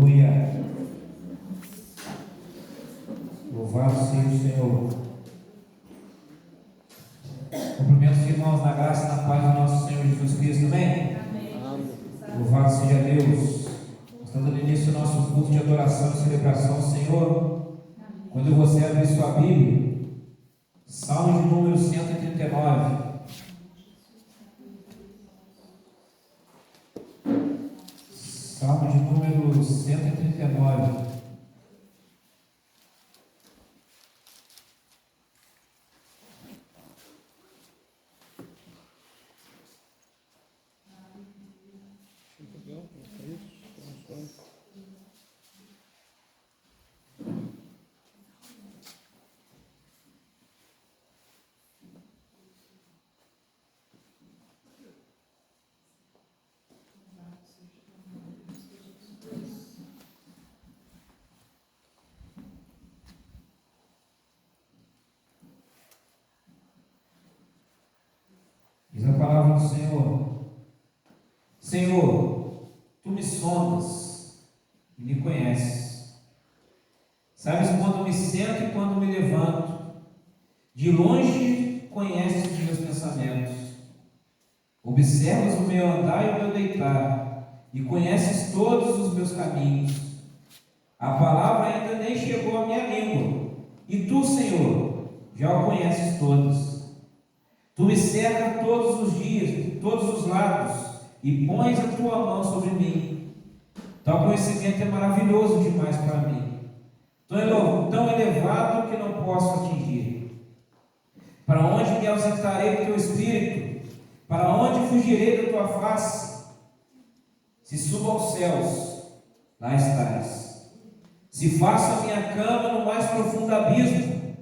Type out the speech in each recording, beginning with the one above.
Aleluia. Louvado seja o Senhor. Cumprimento os irmãos na graça e na paz do nosso Senhor Jesus Cristo, amém? Amém. Louvado seja Deus. Estamos no início do nosso culto de adoração e celebração ao Senhor. Quando você abrir sua Bíblia, Salmo de número 139. Salmo de número 139. Diz a palavra do Senhor: Senhor, tu me sondas e me conheces. Sabes quando me sento e quando me levanto. De longe conheces os meus pensamentos. Observas o meu andar e o meu deitar, e conheces todos os meus caminhos. A palavra ainda nem chegou à minha língua, e tu, Senhor, já o conheces todos. Tu me cercas todos os dias, de todos os lados, e pões a tua mão sobre mim. Tal conhecimento é maravilhoso demais para mim, tão elevado que não posso atingir. Para onde me ausentarei do teu espírito? Para onde fugirei da tua face? Se subo aos céus, lá estás. Se faço a minha cama no mais profundo abismo,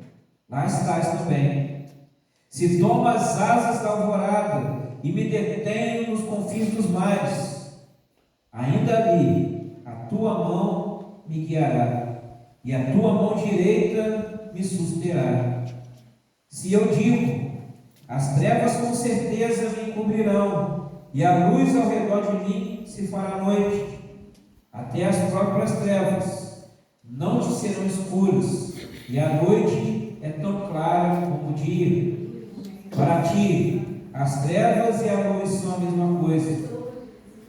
lá estás também. Se tomo as asas da alvorada e me detenho nos confins dos mares, ainda ali a tua mão me guiará, e a tua mão direita me susterá. Se eu digo, as trevas com certeza me encobrirão, e a luz ao redor de mim se fará noite, até as próprias trevas não te serão escuras, e a noite é tão clara como o dia. Para ti, as trevas e a luz são a mesma coisa,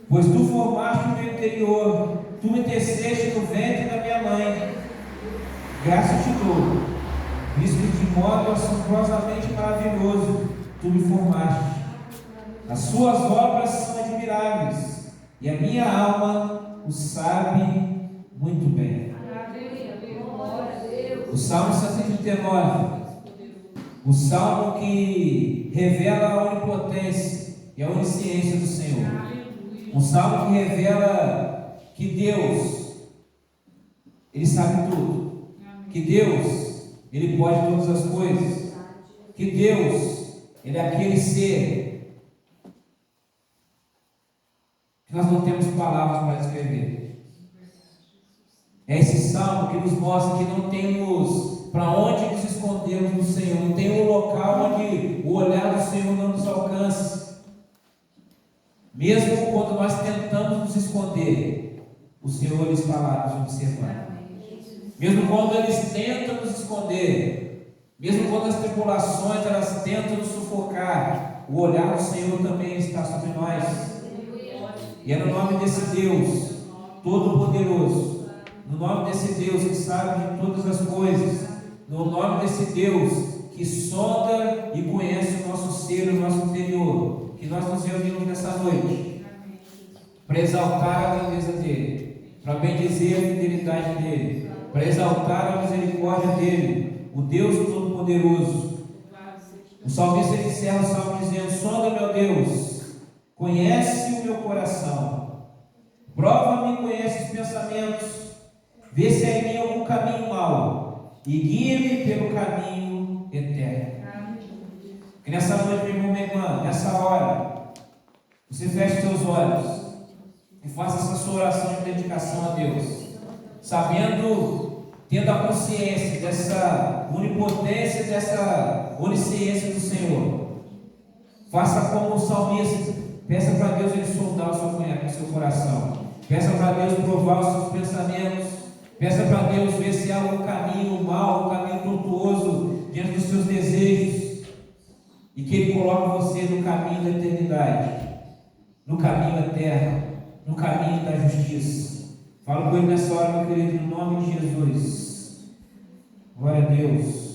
pois tu formaste o meu interior, tu me teceste no ventre da minha mãe. Graças te dou, visto de modo assombrosamente maravilhoso, tu me formaste. As suas obras são admiráveis, e a minha alma o sabe muito bem. O Salmo 139. O Salmo que revela a onipotência e a onisciência do Senhor. Um Salmo que revela que Deus, Ele sabe tudo. Que Deus, Ele pode todas as coisas. Que Deus, Ele é aquele ser que nós não temos palavras para descrever. É esse Salmo que nos mostra que não temos para onde nos escondermos do Senhor, não tem um local onde o olhar do Senhor não nos alcance. Mesmo quando nós tentamos nos esconder, o Senhor está lá nos observando. Mesmo quando eles tentam nos esconder, mesmo quando as tribulações elas tentam nos sufocar, o olhar do Senhor também está sobre nós. E é no nome desse Deus Todo-Poderoso, no nome desse Deus que sabe de todas as coisas, no nome desse Deus que sonda e conhece o nosso ser, o nosso interior, que nós nos reunimos nessa noite para exaltar a grandeza dEle, para bendizer a fidelidade dEle, para exaltar a misericórdia dEle, o Deus Todo-Poderoso. O salmista encerra o salmo dizendo: sonda, meu Deus, conhece o meu coração, prova-me e conhece os pensamentos, vê se há em mim algum caminho mau e guia-me pelo caminho eterno. Que nessa noite, meu irmão, minha irmã, nessa hora, você feche seus olhos e faça essa sua oração de dedicação a Deus, sabendo, tendo a consciência dessa onipotência, dessa onisciência do Senhor. Faça como o salmista, peça para Deus Ele sondar o seu coração. Peça para Deus provar os seus pensamentos. Peça para Deus ver se há um caminho mau, um caminho tortuoso diante dos seus desejos. E que Ele coloque você no caminho da eternidade, no caminho eterno, no caminho da justiça. Falo com Ele nessa hora, meu querido, no nome de Jesus. Glória a Deus.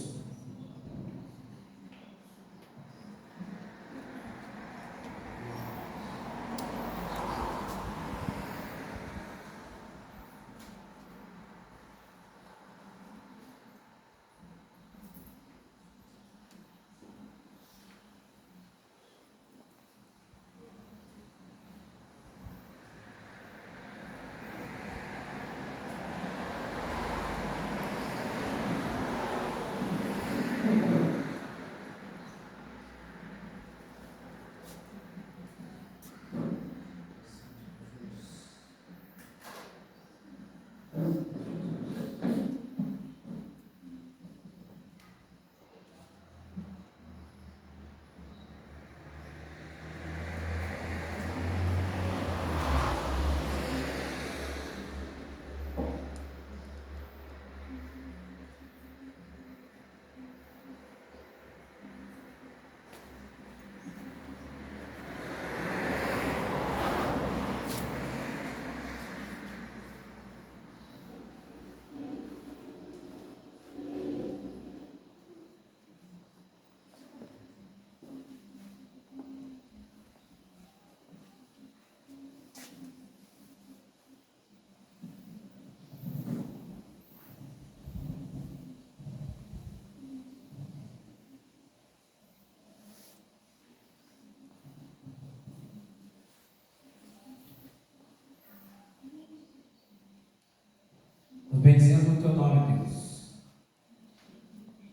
Nós bendizemos o Teu nome, Deus.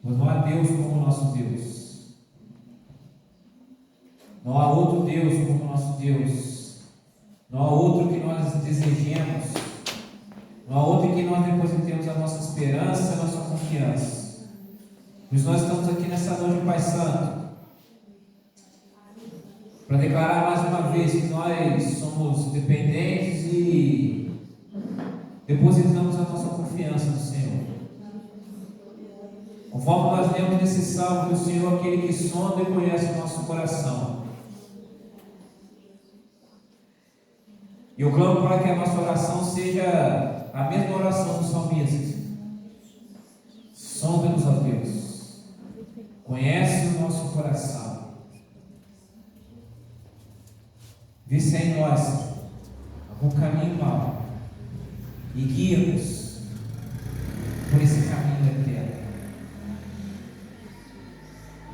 Pois não há Deus como o nosso Deus. Não há outro Deus como o nosso Deus. Não há outro que nós desejemos. Não há outro em que nós depositemos a nossa esperança, a nossa confiança. Pois nós estamos aqui nessa noite, Pai Santo, para declarar mais uma vez que nós somos dependentes e depositamos a nossa confiança no Senhor. Conforme nós lemos nesse salmo, que o Senhor é aquele que sonda e conhece o nosso coração. E eu clamo para que a nossa oração seja a mesma oração do salmista. Sonda-nos, ó Deus. Conhece o nosso coração. Vê se é em nós algum caminho mau e guia-nos por esse caminho eterno.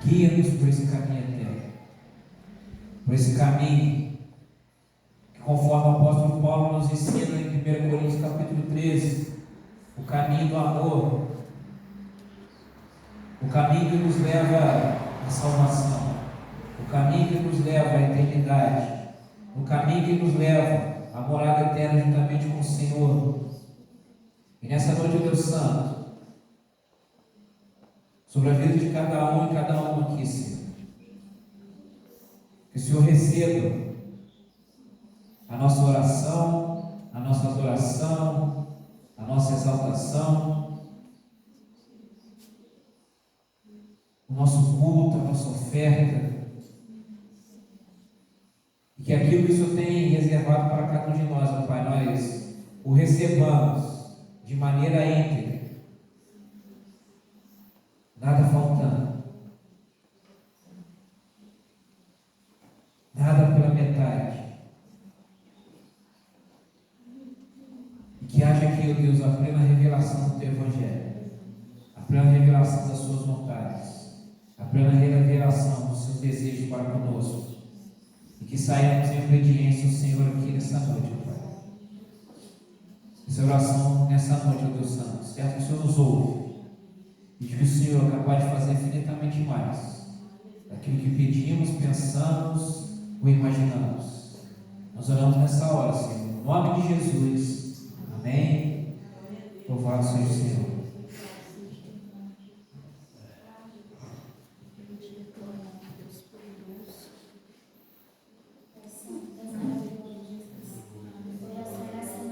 Guia-nos por esse caminho eterno, por esse caminho que, conforme o apóstolo Paulo nos ensina em 1 Coríntios capítulo 13, o caminho do amor, o caminho que nos leva à salvação, o caminho que nos leva à eternidade, o caminho que nos leva à morada eterna juntamente com o Senhor. E nessa noite, Deus Santo, sobre a vida de cada um e cada uma aqui, Senhor, que o Senhor receba a nossa oração, a nossa adoração, a nossa exaltação, o nosso culto, a nossa oferta, e que aquilo que o Senhor tem reservado para cada um de nós, ó Pai, nós o recebamos de maneira íntegra, nada faltando, nada pela metade. E que haja aqui, ó Deus, a plena revelação do Teu Evangelho, a plena revelação das Suas vontades, a plena revelação dos Seus desejos para conosco. E que saímos em obediência ao Senhor aqui nessa noite, ó Pai. Essa oração nessa noite, ó Deus Santo, certo que o Senhor nos ouve e que o Senhor é capaz de fazer infinitamente mais daquilo que pedimos, pensamos ou imaginamos. Nós oramos nessa hora, Senhor, no nome de Jesus. Amém. Louvado seja o Senhor. Graças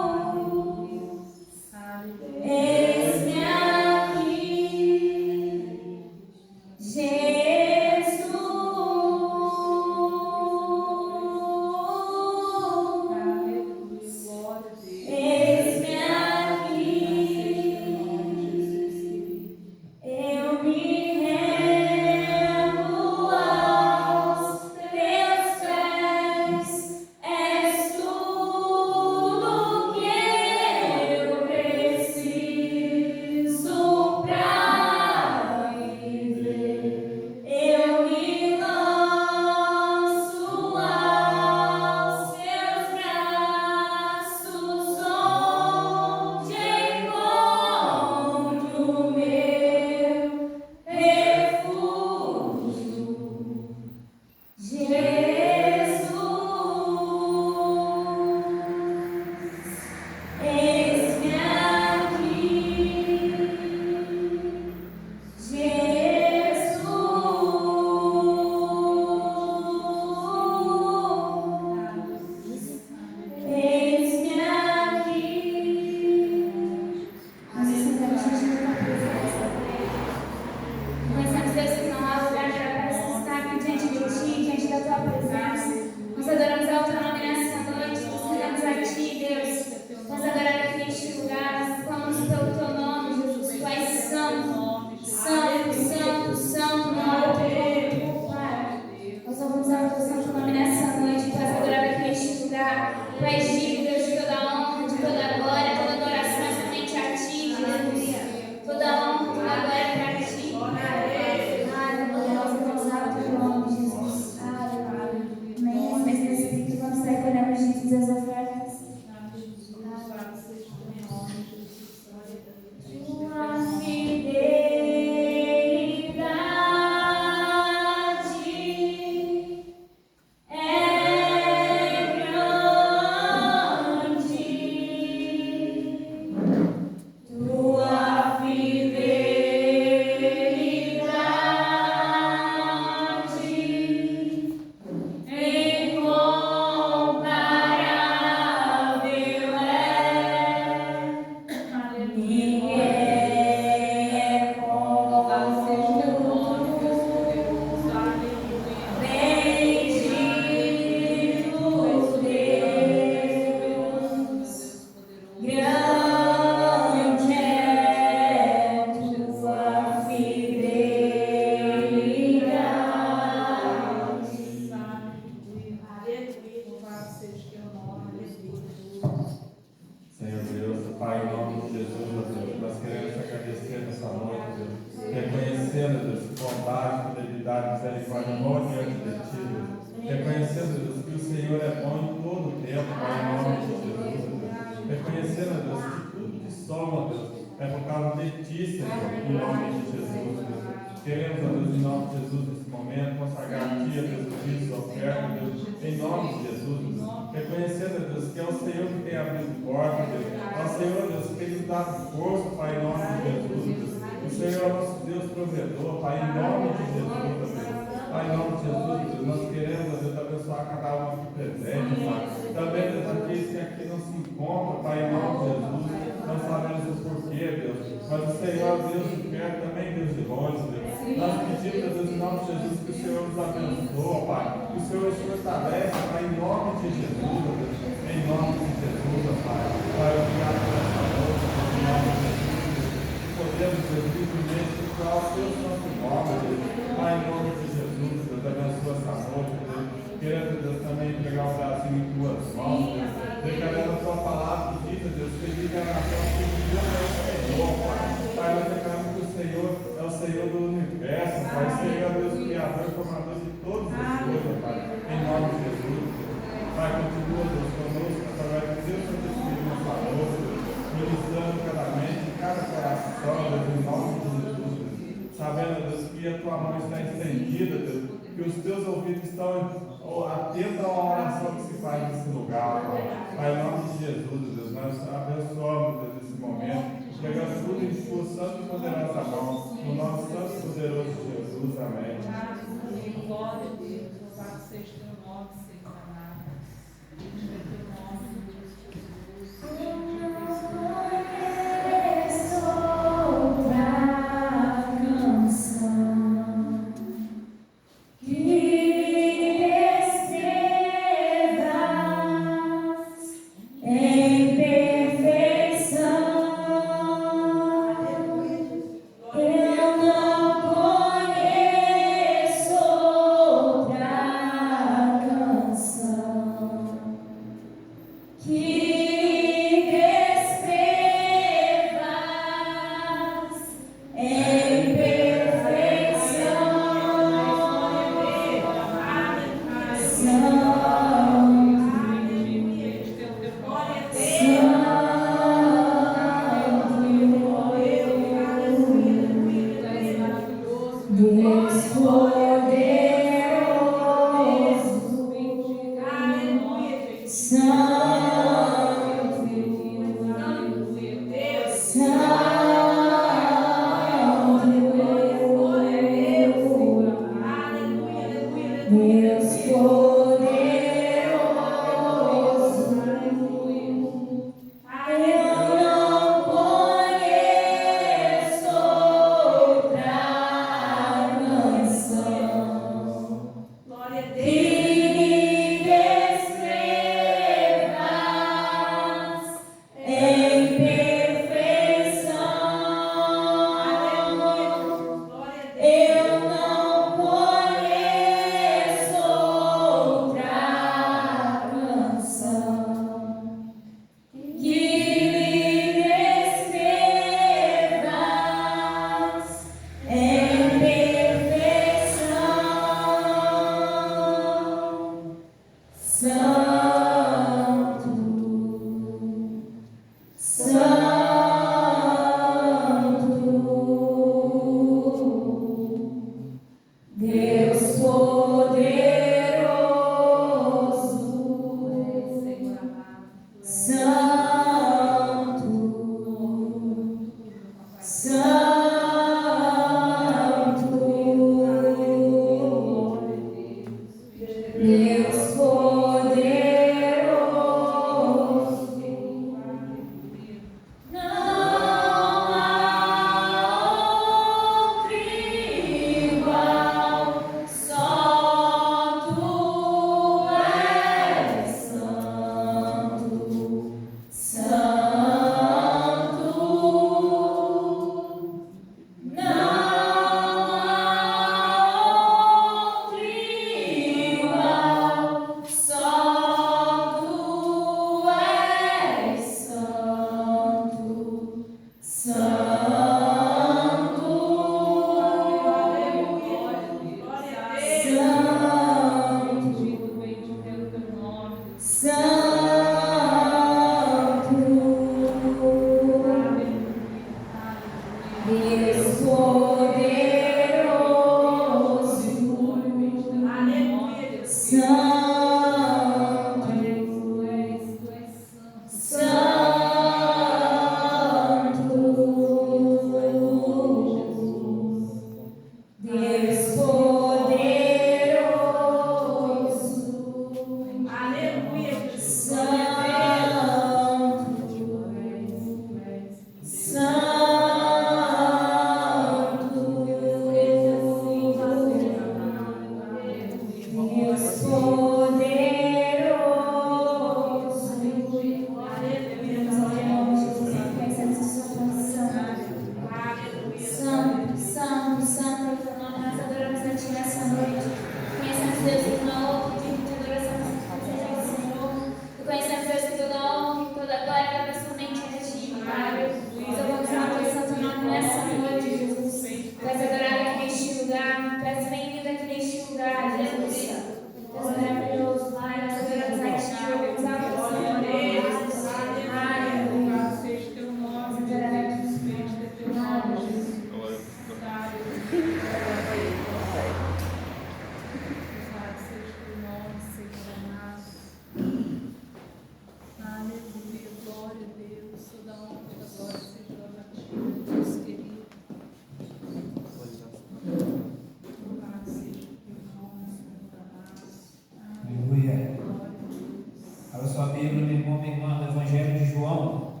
sua Bíblia, meu irmão, minha irmã, no Evangelho de João.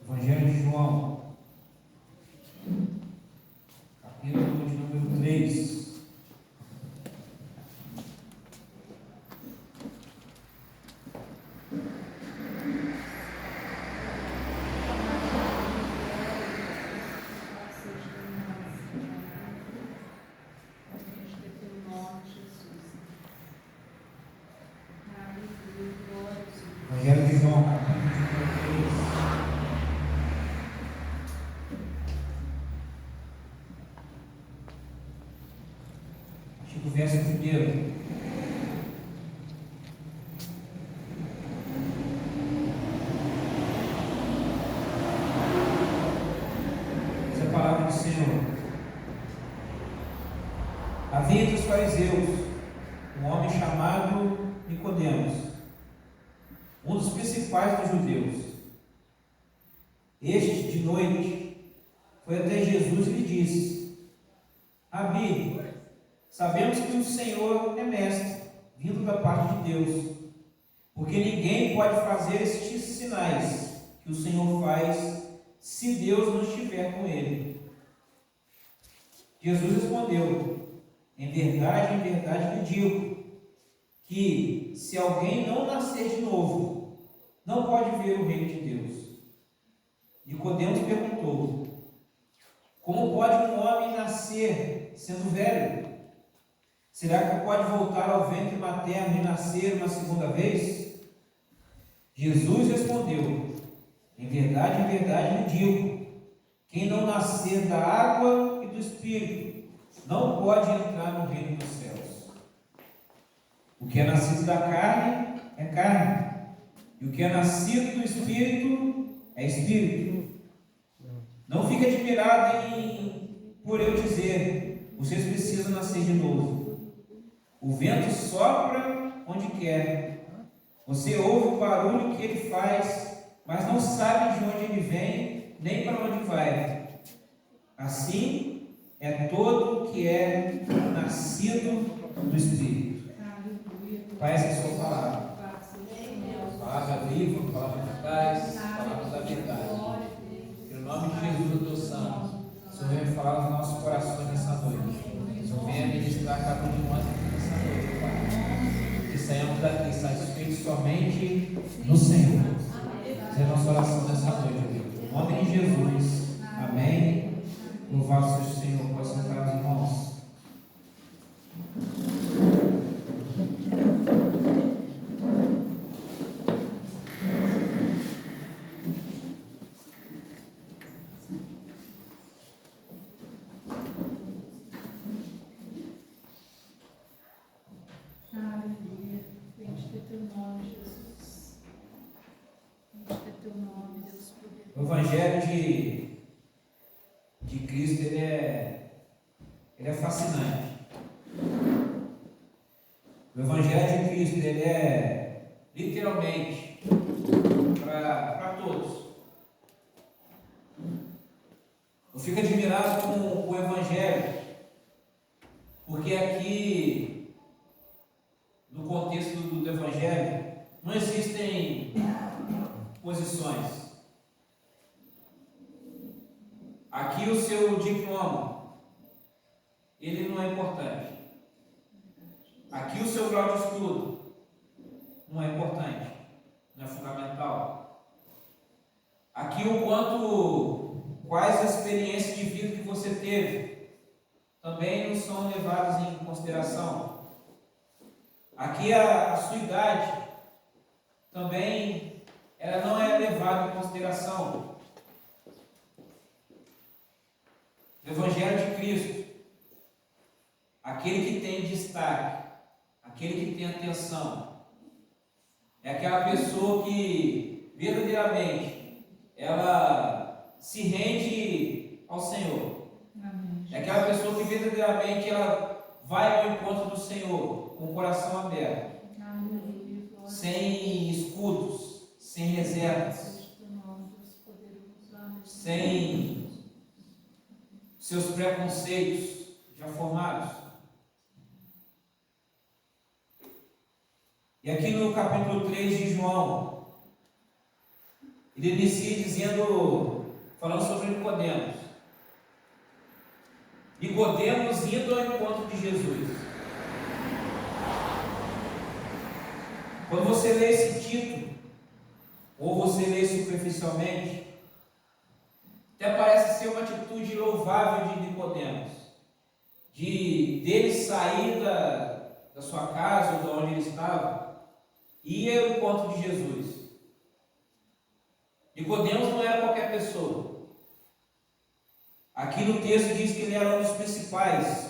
Evangelho de João, capítulo de número 3. Evangelho de João, capítulo de número 3. Acho que o verso primeiro. Essa é a palavra do Senhor. Havia entre os fariseus um homem chamado Nicodemos, um dos principais dos judeus. Este, de noite, foi até Jesus e lhe disse: Rabi, sabemos que o Senhor é mestre, vindo da parte de Deus, porque ninguém pode fazer estes sinais que o Senhor faz se Deus não estiver com ele. Jesus respondeu: em verdade lhe digo, que se alguém não nascer de novo, não pode ver o reino de Deus. Nicodemos perguntou: como pode um homem nascer sendo velho? Será que pode voltar ao ventre materno e nascer uma segunda vez? Jesus respondeu: em verdade lhe digo, quem não nascer da água e do Espírito não pode entrar no reino dos céus. O que é nascido da carne é carne, e o que é nascido do Espírito é Espírito. Não fique admirado por eu dizer: vocês precisam nascer de novo. O vento sopra onde quer. Você ouve o barulho que ele faz, mas não sabe de onde ele vem, nem para onde vai. Assim é todo o que é nascido do Espírito. Pai, essa é a sua palavra. Palavra viva, palavra de paz, palavra da verdade. Que no nome de Jesus, Deus Santo, o Senhor venha falar nos nossos corações nessa noite. O Senhor venha ministrar cada um de nós aqui nessa noite, Pai. Que saiamos daqui satisfeitos somente no Senhor. Essa é a nossa oração nessa noite, Deus. Em nome de Jesus. Amém. Louvado seja o Senhor. Pode sentar os irmãos. Aleluia. Bendito é teu nome, Jesus. Bendito é teu nome, Deus poderoso. O Evangelho de Cristo, ele é fascinante. O Evangelho de Cristo, ele é literalmente para todos. Eu fico admirado com o Evangelho, porque aqui, no contexto do Evangelho, não existem posições. Aqui o seu diploma, ele não é importante. Aqui o seu grau de estudo não é importante, não é fundamental. Aqui quais as experiências de vida que você teve também não são levadas em consideração. Aqui a sua idade também ela não é levada em consideração. No Evangelho de Cristo, aquele que tem destaque, aquele que tem atenção, é aquela pessoa que verdadeiramente ela se rende ao Senhor. Amém. É aquela pessoa que verdadeiramente ela vai ao encontro do Senhor com o coração aberto, Aleluia. Glória sem escudos, sem reservas, a teu nome, Deus poderoso. Aleluia. sem seus preconceitos já formados. E aqui no capítulo 3 de João, ele inicia falando sobre Nicodemos. Nicodemos indo ao encontro de Jesus. Quando você lê esse título, ou você lê superficialmente, até parece ser uma atitude louvável de Nicodemos, dele sair da sua casa ou de onde ele estava e ir ao encontro de Jesus. Nicodemos não era qualquer pessoa. Aqui no texto diz que ele era um dos principais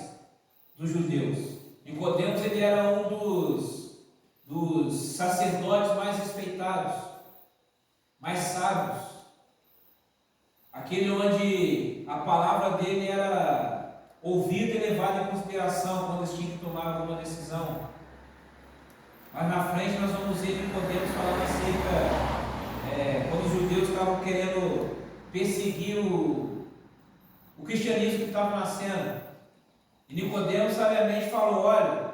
dos judeus. Nicodemos, ele era um dos sacerdotes mais respeitados, mais sábios, aquele onde a palavra dele era ouvida e levada em consideração quando eles tinham que tomar alguma decisão. Mas na frente nós vamos ver Nicodemos falando acerca, quando os judeus estavam querendo perseguir o cristianismo que estava nascendo. E Nicodemos sabiamente falou: olha,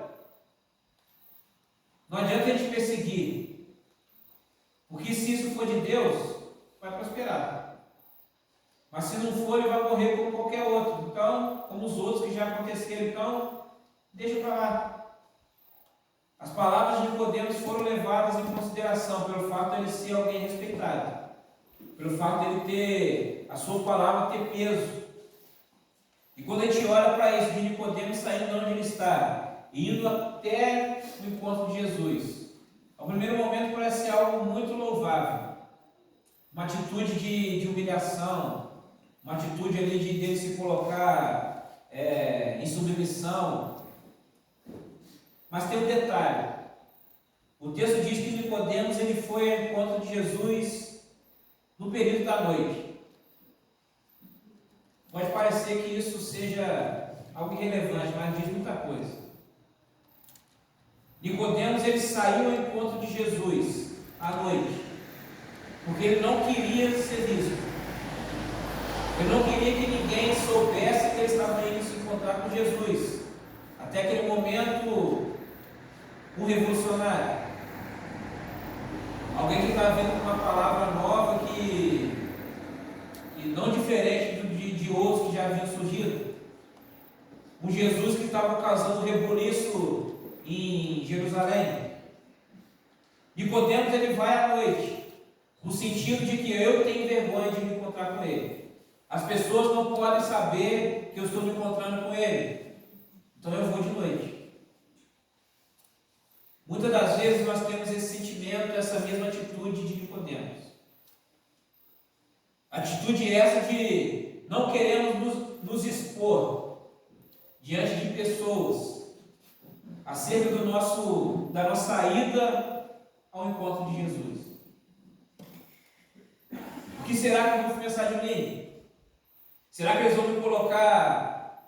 não adianta a gente perseguir, porque se isso for de Deus, vai prosperar. Mas se não for, ele vai morrer como qualquer outro. Então, como os outros que já aconteceram, então, deixa para lá. As palavras de Nicodemos foram levadas em consideração pelo fato de ele ser alguém respeitado, pelo fato de ele ter, a sua palavra ter peso. E quando a gente olha para isso, de Nicodemos saindo de onde ele está, indo até o encontro de Jesus, ao primeiro momento parece ser algo muito louvável, uma atitude de humilhação, uma atitude ali de dele se colocar em submissão. Mas tem um detalhe. O texto diz que Nicodemos ele foi ao encontro de Jesus no período da noite. Pode parecer que isso seja algo irrelevante, mas diz muita coisa. Nicodemos ele saiu ao encontro de Jesus à noite, porque ele não queria ser visto. Ele não queria que ninguém soubesse que ele estava indo se encontrar com Jesus. Até aquele momento, um revolucionário, alguém que estava vindo com uma palavra nova que não diferente de outros que já haviam surgido. Um Jesus que estava causando rebuliço em Jerusalém. Nicodemos ele vai à noite, no sentido de que eu tenho vergonha de me encontrar com ele. As pessoas não podem saber que eu estou me encontrando com ele, então eu vou de noite. Muitas das vezes nós temos esse sentimento, essa mesma atitude de Nicodemos. Atitude essa de não queremos nos expor diante de pessoas acerca da nossa ida ao encontro de Jesus. O que será que vão pensar de mim? Será que eles vão me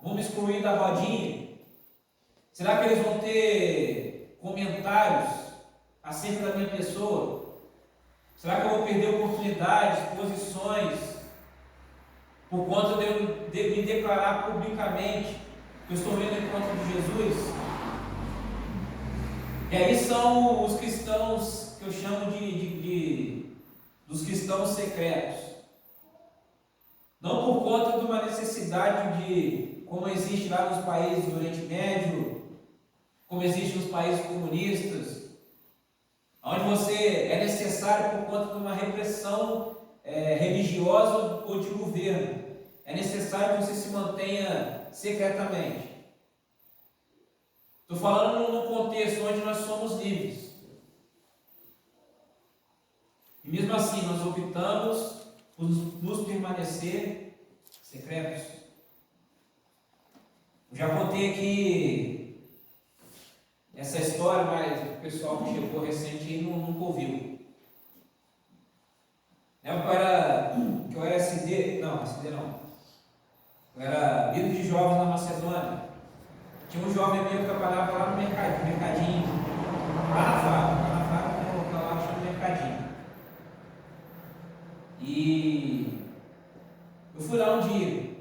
vão me excluir da rodinha? Será que eles vão ter comentários acerca da minha pessoa? Será que eu vou perder oportunidades, posições, por conta de eu me declarar publicamente que eu estou vendo o encontro de Jesus? E aí são os cristãos que eu chamo dos cristãos secretos. Não por conta de uma necessidade como existe lá nos países do Oriente Médio, como existe nos países comunistas, onde é necessário por conta de uma repressão religiosa ou de governo. É necessário que você se mantenha secretamente. Estou falando num contexto onde nós somos livres. E mesmo assim nós optamos por nos permanecer secretos. Eu já contei aqui essa história, mas o pessoal que chegou recente aí nunca ouviu. Que eu era SD não. Eu era líder de jovens na Macedônia. Tinha um jovem meu que trabalhava lá no mercadinho, lá na fábrica, lá chama mercadinho. E eu fui lá um dia,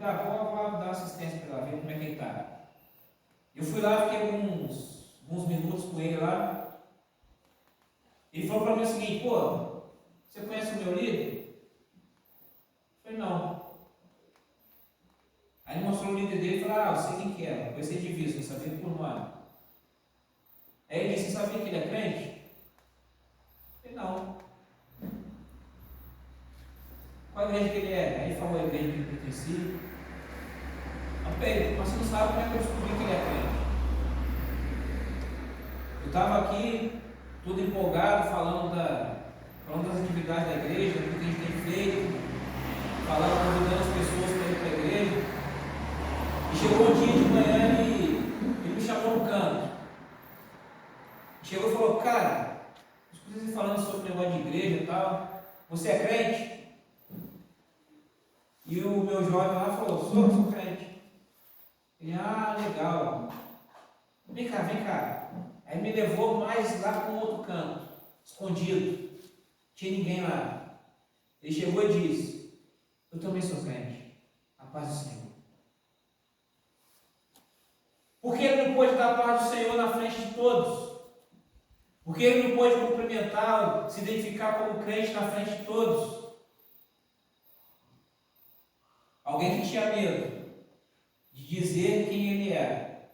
falei, vou lá dar assistência para ela, ver como é que ele está. Eu fui lá, fiquei alguns minutos com ele lá. Ele falou para mim o seguinte: pô, você conhece o meu líder? Eu falei, não. Aí ele mostrou o líder dele e falou, eu sei quem que é, conheci de vista, não sabia por nome. Aí ele disse, você sabia que ele é crente? Eu falei, não. Qual igreja que ele é? Aí ele falou a igreja que ele pertencia. Eu falei, mas você não sabe como é que eu descobri que ele é crente? Eu estava aqui, todo empolgado, falando das atividades da igreja, do que a gente tem feito, convidando as pessoas para ir para a igreja. E chegou um dia de manhã e ele me chamou no canto. Chegou e falou, cara, escutei você falando sobre o negócio de igreja e tal, você é crente? E o meu jovem lá falou, sou crente. Ele, legal. Vem cá. Aí me levou mais lá para um outro canto, escondido. Não tinha ninguém lá. Ele chegou e disse, eu também sou crente. A paz do Senhor. Por que ele não pôde dar a paz do Senhor na frente de todos? Por que ele não pôde cumprimentá-lo, se identificar como crente na frente de todos? Alguém que tinha medo de dizer quem ele era,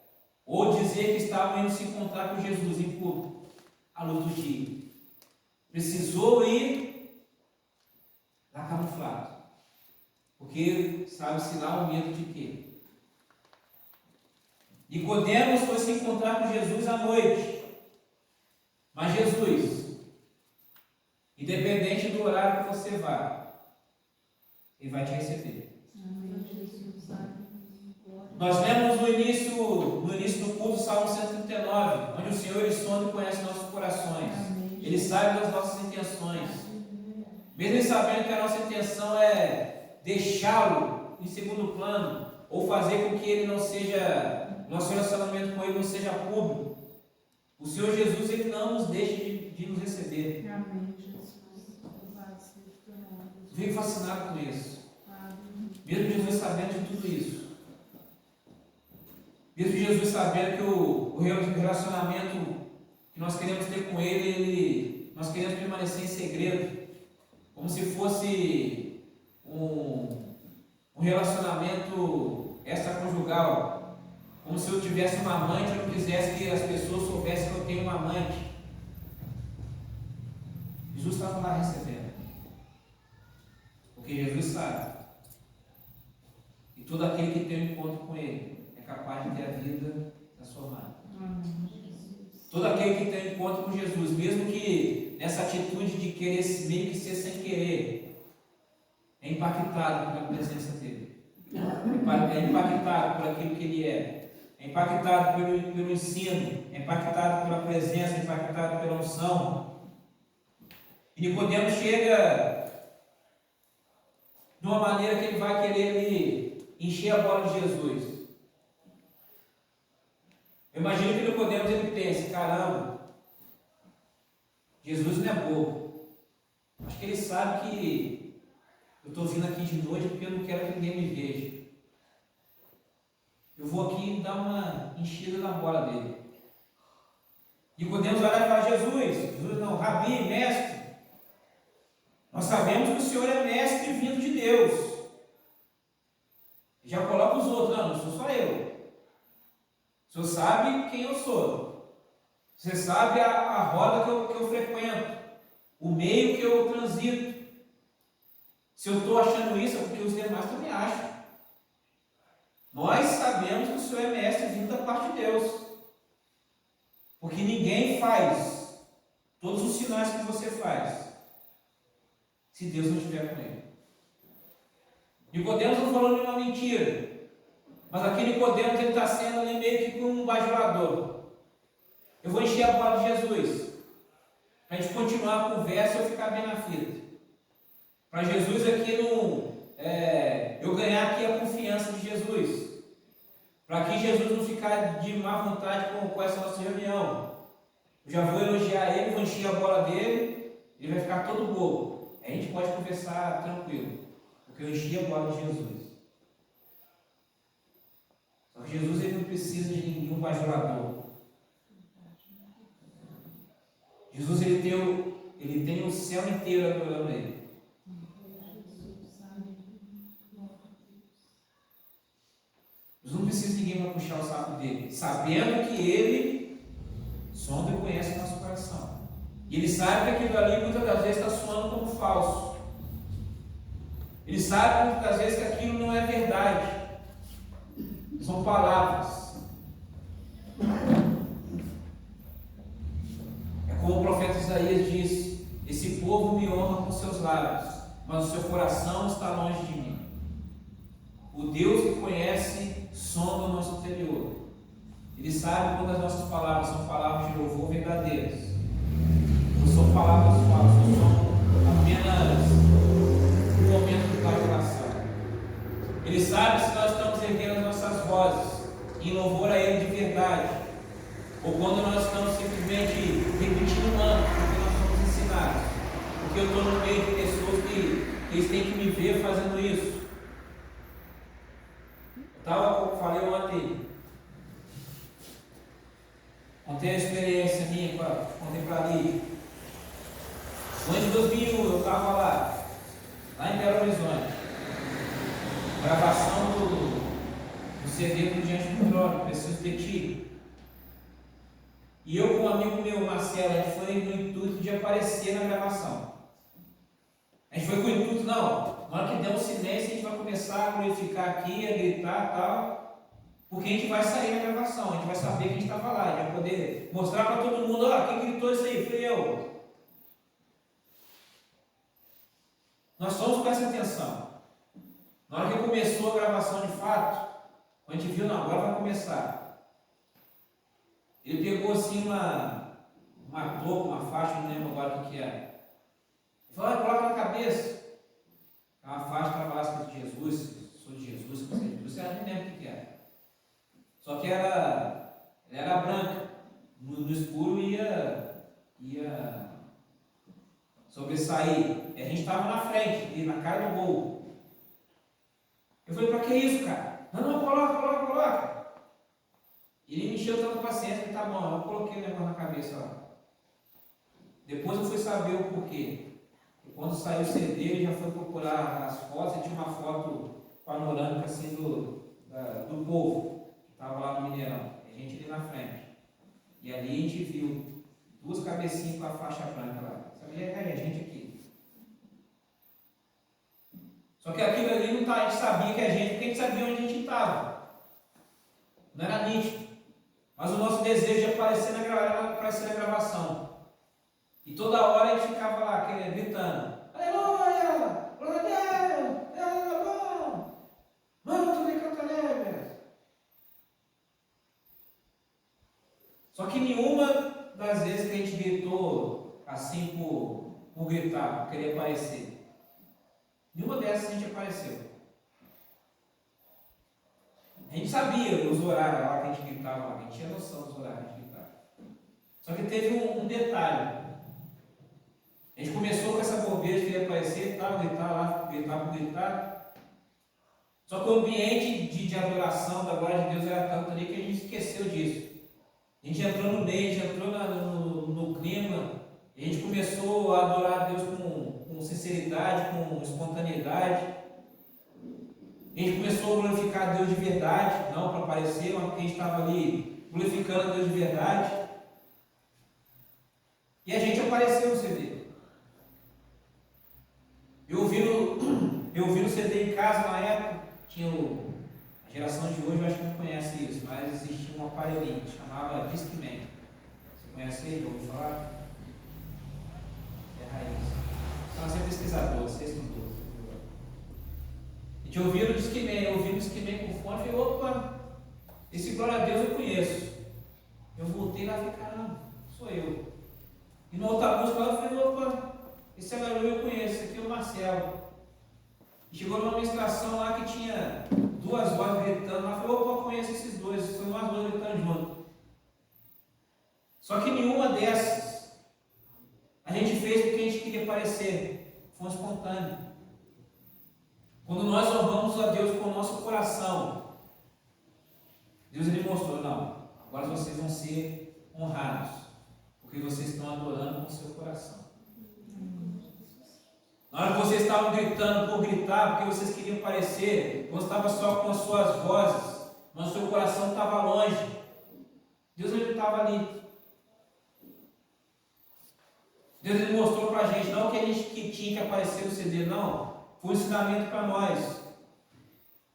ou dizer que estava indo se encontrar com Jesus em público, à luz do dia. Precisou ir lá camuflado, porque sabe-se lá o medo de quê? Nicodemos foi se encontrar com Jesus à noite. Mas Jesus, independente do horário que você vá, Ele vai te receber. Nós lemos no início do culto, Salmo 139, onde o Senhor ele sonda e conhece nossos corações. Ele sabe das nossas intenções. Mesmo sabendo que a nossa intenção é deixá-lo em segundo plano, ou fazer com que ele não seja, nosso relacionamento com ele não seja público, o Senhor Jesus ele não nos deixa de nos receber. Amém, Jesus. Fico fascinado com isso. Mesmo Jesus sabendo de tudo isso. Mesmo Jesus sabendo que o relacionamento que nós queremos ter com Ele, nós queremos permanecer em segredo, como se fosse um relacionamento extraconjugal, como se eu tivesse uma amante e não quisesse que as pessoas soubessem que eu tenho uma amante. Jesus estava lá recebendo, porque Jesus sabe que todo aquele que tem um encontro com Ele é capaz de ter a vida transformada. Todo aquele que tem um encontro com Jesus, mesmo que nessa atitude de querer meio que ser sem querer, é impactado pela presença dele, é impactado por aquilo que ele é impactado pelo ensino, é impactado pela presença, é impactado pela unção. E Nicodemos chega de uma maneira que ele vai querer encher a bola de Jesus. Eu imagino que Nicodemos ele pense, caramba, Jesus não é bobo. Acho que ele sabe que eu estou vindo aqui de noite porque eu não quero que ninguém me veja. Eu vou aqui dar uma enchida na bola dele. Nicodemos vai lá e fala, Jesus não, Rabi, mestre, nós sabemos que o Senhor é mestre vindo de Deus. Já coloca os outros, não sou só eu. O Senhor sabe quem eu sou. Você sabe a roda que eu frequento, o meio que eu transito. Se eu estou achando isso, é porque os demais também acham. Nós sabemos que o Senhor é mestre vindo da parte de Deus. Porque ninguém faz todos os sinais que você faz se Deus não estiver com ele. Nicodemos não falou nenhuma mentira. Mas aqui Nicodemos ele está sendo ali meio que um bajulador. Eu vou encher a bola de Jesus. Para a gente continuar a conversa e eu ficar bem na fita. Para Jesus aqui eu ganhar aqui a confiança de Jesus. Para que Jesus não ficar de má vontade com essa nossa reunião. Eu já vou elogiar ele, vou encher a bola dele, ele vai ficar todo bobo. Aí a gente pode conversar tranquilo. Porque eu enchi a bola de Jesus. precisa de nenhum bajulador. Jesus ele tem o céu inteiro adorando Ele. Jesus não precisa de ninguém para puxar o saco dele, sabendo que Ele sonda e conhece o nosso coração. E Ele sabe que aquilo ali muitas das vezes está soando como falso. Ele sabe muitas das vezes que aquilo não é verdade. São palavras. É como o profeta Isaías disse: esse povo me honra com seus lábios, mas o seu coração está longe de mim. O Deus que conhece sonda o nosso interior. Ele sabe quando as nossas palavras são palavras de louvor verdadeiras, ou são palavras falsas, ou são apenas um momento de bajulação. Ele sabe se nós estamos erguendo as nossas vozes em louvor a Ele de verdade, ou quando nós estamos simplesmente repetindo um mantra, porque nós somos ensinados, porque eu estou no meio de pessoas que eles têm que me ver fazendo isso. Eu falei ontem, contei a experiência minha, contei para ali. No ano de 2001 eu estava lá em Belo Horizonte, gravação do CD do Diante do Trono, Preciso de Ti. E eu com um amigo meu, Marcelo, a gente foi no intuito de aparecer na gravação. A gente foi com o intuito, não, na hora que der um silêncio a gente vai começar a glorificar aqui, a gritar e tal, porque a gente vai sair na gravação, a gente vai saber que a gente estava lá, a gente vai poder mostrar para todo mundo: ó, quem gritou isso aí? Fui eu. Nós fomos com essa intenção. Na hora que começou a gravação de fato, a gente viu, não, agora vai começar. Ele pegou assim uma touca, uma faixa, não lembro agora o que era. Ele falou: coloca na cabeça. É uma faixa que estava lá escrito Jesus, sou de Jesus, que você é de Jesus, eu não lembro o que era. Só que ela era branca, no escuro ia sobressair. E a gente estava na frente, na cara do gol. Eu falei: para que isso, cara? Não, coloca. E ele me encheu tanta paciência que tá bom, eu coloquei o negócio na cabeça lá. Depois eu fui saber o porquê. E quando saiu o CD, ele já foi procurar as fotos e tinha uma foto panorâmica assim do povo que estava lá no Mineirão. A gente ali na frente. E ali a gente viu duas cabecinhas com a faixa branca lá. Sabia que era a gente aqui. Só que aquilo ali não tá, a gente sabia que a gente, porque a gente sabia onde a gente estava. Não era nítido. Mas o nosso desejo de aparecer na gravação. E toda hora a gente ficava lá gritando: aleluia! Glória a Deus! Deus é bom! Manto de Cantalébias! Só que nenhuma das vezes que a gente gritou assim por gritar, por querer aparecer, nenhuma dessas a gente apareceu. A gente sabia os horários lá que a gente gritava lá, a gente tinha noção dos horários que a gente gritava. Só que teve um detalhe. A gente começou com essa bobeira de querer aparecer e tal, gritar por gritar. Só que o ambiente de adoração da glória de Deus era tanto ali que a gente esqueceu disso. A gente entrou no meio, a gente entrou no clima, a gente começou a adorar a Deus com sinceridade, com espontaneidade. A gente começou a glorificar a Deus de verdade, não para aparecer, mas porque a gente estava ali glorificando a Deus de verdade. E a gente apareceu no CD. Eu ouvi no CD em casa na época, a geração de hoje eu acho que não conhece isso, mas existia um aparelhinho que chamava Discman. Você conhece ele? Ouviu falar? É raiz. Você é pesquisador, você estudou. A gente ouviu o Discman com fone e falei: opa, esse glória a Deus eu conheço. Eu voltei lá e falei: caramba, sou eu. E na outra música lá eu falei: opa, esse aleluia eu conheço, esse aqui é o Marcelo. E chegou numa ministração lá que tinha duas vozes gritando lá, eu falei: opa, eu conheço esses dois, são duas vozes gritando junto. Só que nenhuma dessas a gente fez porque a gente queria parecer, foi espontâneo. Quando nós honramos a Deus com o nosso coração, Deus ele mostrou, não, agora vocês vão ser honrados, porque vocês estão adorando com o seu coração. Na hora que vocês estavam gritando por gritar, porque vocês queriam parecer, você estava só com as suas vozes, mas o seu coração estava longe. Deus ele estava ali. Deus ele mostrou para a gente, não que a gente que tinha que aparecer no CD, não. Foi um ensinamento para nós.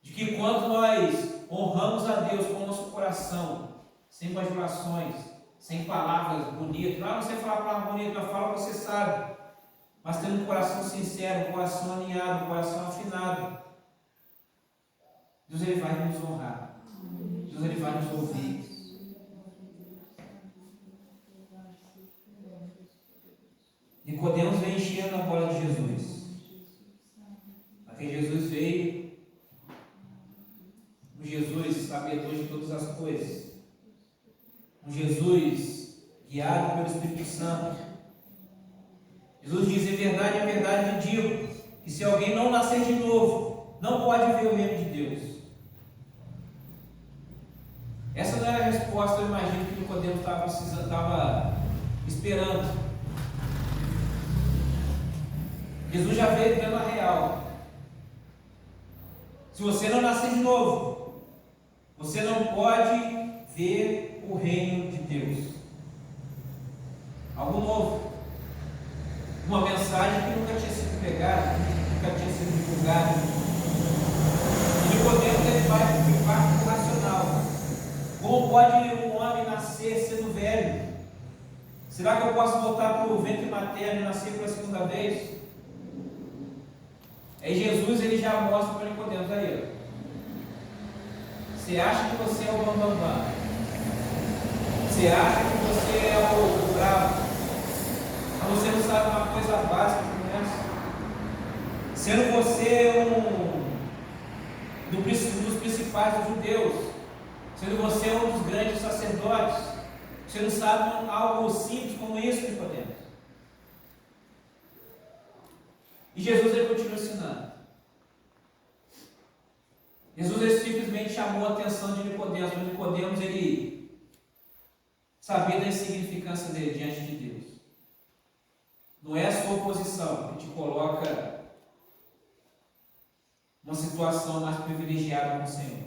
De que quando nós honramos a Deus com o nosso coração, sem bajulações, sem palavras bonitas, não é você falar palavra bonita, mas fala o que você sabe. Mas tendo um coração sincero, um coração alinhado, um coração afinado, Deus ele vai nos honrar. Deus ele vai nos ouvir. Nicodemos vem enchendo a bola de Jesus. Até Jesus veio, um Jesus sabedor de todas as coisas, um Jesus guiado pelo Espírito Santo. Jesus diz: em verdade te digo, que se alguém não nascer de novo, não pode ver o reino de Deus. Essa não era a resposta, eu imagino, que Nicodemos estava esperando. Jesus já veio dando a real. Se você não nascer de novo, você não pode ver o reino de Deus. Algo novo. Uma mensagem que nunca tinha sido pregada, nunca tinha sido divulgada. E Nicodemos ele vai para o impacto racional. Como pode um homem nascer sendo velho? Será que eu posso voltar para o ventre materno e nascer pela segunda vez? Aí Jesus ele já mostra para Nicodemos aí. Você acha que você é o bambambam? Você acha que você é o bravo? Mas você não sabe uma coisa básica como essa? Sendo você um dos principais dos judeus, sendo você um dos grandes sacerdotes, você não sabe algo simples como isso, Nicodemos. E Jesus ele continua ensinando. Jesus ele simplesmente chamou a atenção de Nicodemos, mas Nicodemos ele sabia da insignificância dele diante de Deus. Não é a sua posição que te coloca numa situação mais privilegiada com o Senhor.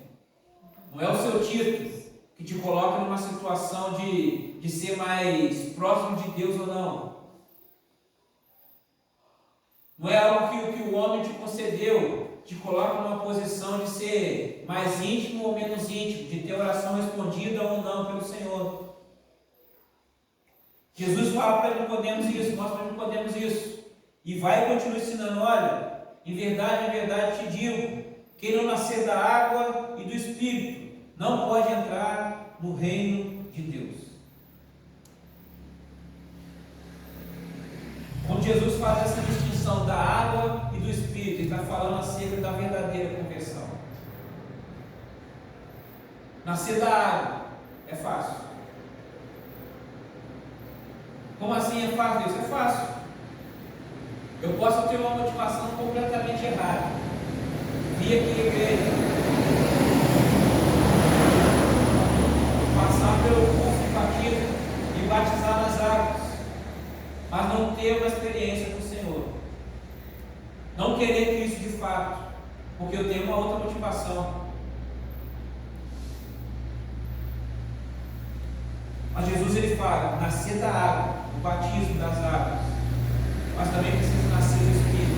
Não é o seu título que te coloca numa situação de ser mais próximo de Deus ou não. Não é algo que o homem te concedeu, te coloca numa posição de ser mais íntimo ou menos íntimo, de ter oração respondida ou não pelo Senhor. Jesus fala para Nicodemos isso, mostra para Nicodemos isso. E vai e continua ensinando: olha, em verdade te digo, quem não nascer da água e do Espírito não pode entrar no reino de Deus. Quando Jesus faz essa distinção da água e do Espírito, ele está falando acerca da verdadeira conversão. Nascer da água é fácil. Como assim é fácil? Isso é fácil. Eu posso ter uma motivação completamente errada. Vir aqui à igreja, passar pelo curso de batismo e batizar nas águas, mas não ter uma experiência com o Senhor. Não querer Cristo de fato, porque eu tenho uma outra motivação. Mas Jesus ele fala: nascer da água, o batismo das águas, mas também precisa nascer do Espírito.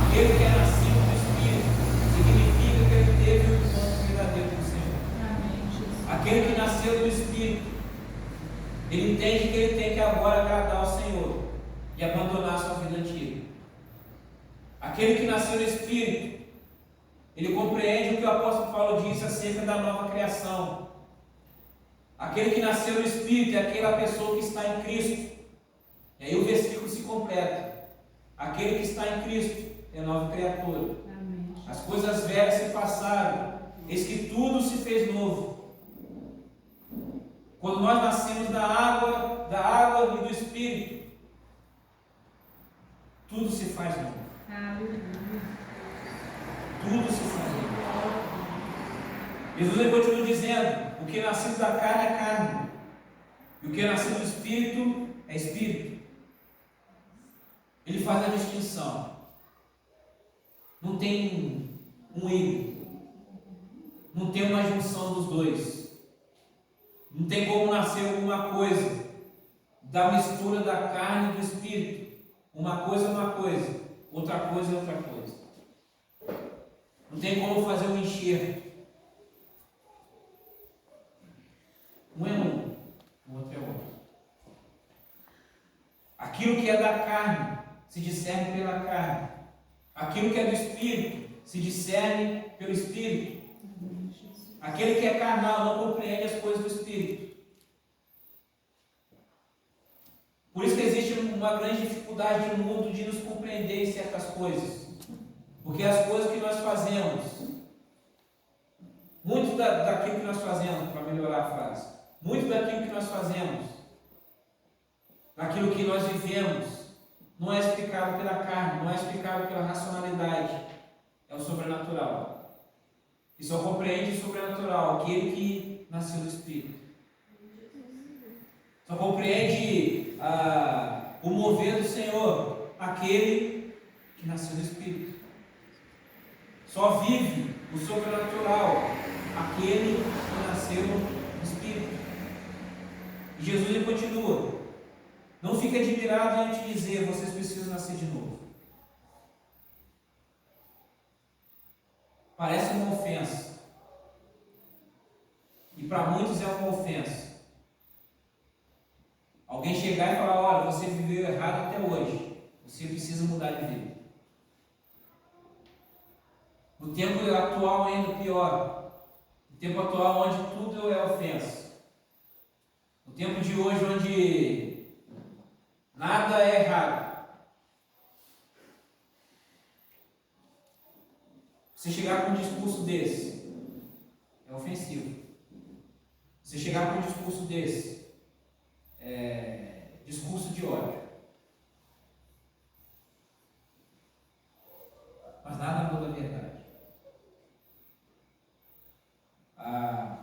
Aquele que é nascido do Espírito significa que ele teve o encontro verdadeiro com o Senhor. Amém. Aquele que nasceu do Espírito, ele entende que ele tem que agora agradar ao Senhor e abandonar a sua vida antiga. Aquele que nasceu do Espírito, ele compreende o que o apóstolo Paulo disse acerca da nova criação. Aquele que nasceu no Espírito é aquela pessoa que está em Cristo. E aí o versículo se completa: aquele que está em Cristo é nova criatura. Amém. As coisas velhas se passaram, eis que tudo se fez novo. Quando nós nascemos da água e do Espírito, tudo se faz novo. Aleluia. Tudo se faz novo. Jesus ele continua dizendo: o que é nascido da carne é carne, e o que é nascido do Espírito é Espírito. Ele faz a distinção. Não tem um híbrido, não tem uma junção dos dois, não tem como nascer alguma coisa da mistura da carne e do Espírito. Uma coisa é uma coisa, outra coisa é outra coisa. Não tem como fazer um enxerto. Um é um, o outro é outro. Aquilo que é da carne se discerne pela carne. Aquilo que é do Espírito se discerne pelo Espírito. Aquele que é carnal não compreende as coisas do Espírito. Por isso que existe uma grande dificuldade no mundo de nos compreender em certas coisas. Porque as coisas que nós fazemos, muito daquilo que nós fazemos, para melhorar a frase, muito daquilo que nós fazemos, daquilo que nós vivemos, não é explicado pela carne, não é explicado pela racionalidade, é o sobrenatural. E só compreende o sobrenatural aquele que nasceu do Espírito. Só compreende o mover do Senhor aquele que nasceu do Espírito. Só vive o sobrenatural aquele que nasceu do Espírito. E Jesus ele continua: não fique admirado em te dizer, vocês precisam nascer de novo. Parece uma ofensa. E para muitos é uma ofensa. Alguém chegar e falar: olha, você viveu errado até hoje, você precisa mudar de vida. No tempo atual ainda pior. No tempo atual onde tudo é ofensa. No tempo de hoje onde nada é errado. Você chegar com um discurso desse é ofensivo. Você chegar com um discurso desse é discurso de ódio. Mas nada muda a verdade.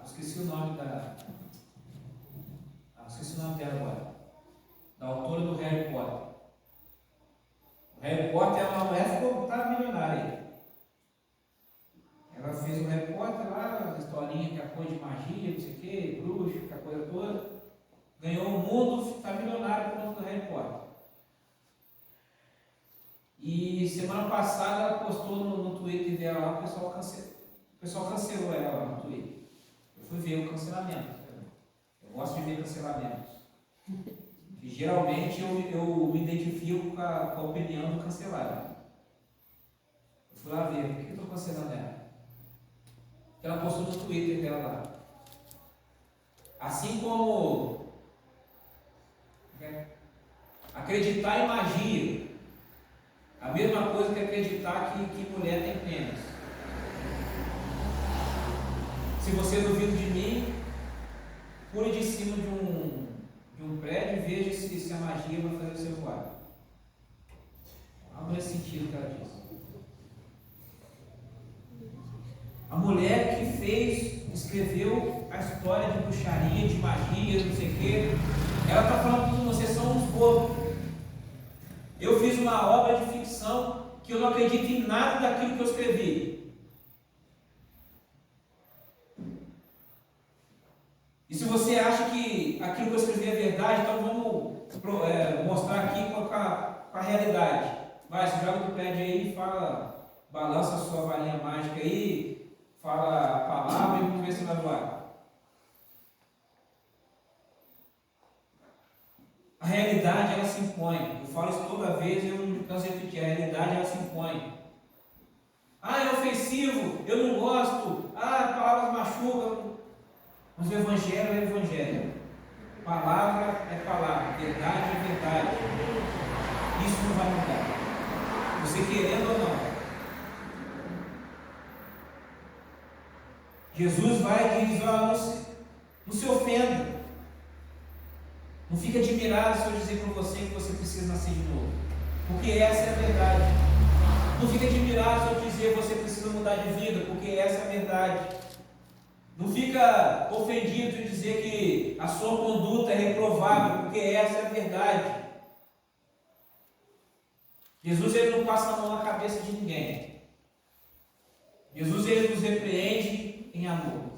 Esqueci o nome esqueci o nome dela agora. Da autora do Harry Potter. O Harry Potter é uma mulher que está milionária. Ela fez o Harry Potter lá, a historinha que é a coisa de magia, não sei o que, bruxo, que a coisa toda. Ganhou o mundo, está milionária por conta do Harry Potter. E semana passada ela postou no Twitter dela lá, o pessoal cancelou ela lá no Twitter. Eu fui ver o cancelamento. Eu gosto de ver cancelamentos. E geralmente eu me identifico com a opinião do cancelado. Eu fui lá ver, por que eu estou cancelando ela? Porque ela postou no Twitter dela lá. Assim como acreditar em magia, a mesma coisa que acreditar que mulher tem pênis. Se você duvida de mim, pule de cima de um prédio e veja se a magia vai fazer você voar. Algo nesse sentido que ela diz. A mulher que escreveu a história de bruxaria, de magia, não sei o quê, ela está falando que vocês são uns bobos. Eu fiz uma obra de ficção que eu não acredito em nada daquilo que eu escrevi. E se você acha que aquilo que eu escrevi é verdade, então vamos mostrar aqui com a realidade. Vai, se joga do prédio aí e fala, balança a sua varinha mágica aí, fala a palavra e vamos ver se vai voar. A realidade ela se impõe. Eu falo isso toda vez e eu não canso de repetir. A realidade ela se impõe. É ofensivo, eu não gosto. Palavras machucam. Mas o Evangelho é Evangelho. Palavra é palavra. Verdade é verdade. Isso não vai mudar. Você querendo ou não. Jesus vai e diz: não se ofenda. Não fique admirado se eu dizer para você que você precisa nascer de novo. Porque essa é a verdade. Não fique admirado se eu dizer que você precisa mudar de vida. Porque essa é a verdade. Não fica ofendido de dizer que a sua conduta é reprovável, porque essa é a verdade. Jesus ele não passa a mão na cabeça de ninguém. Jesus ele nos repreende em amor.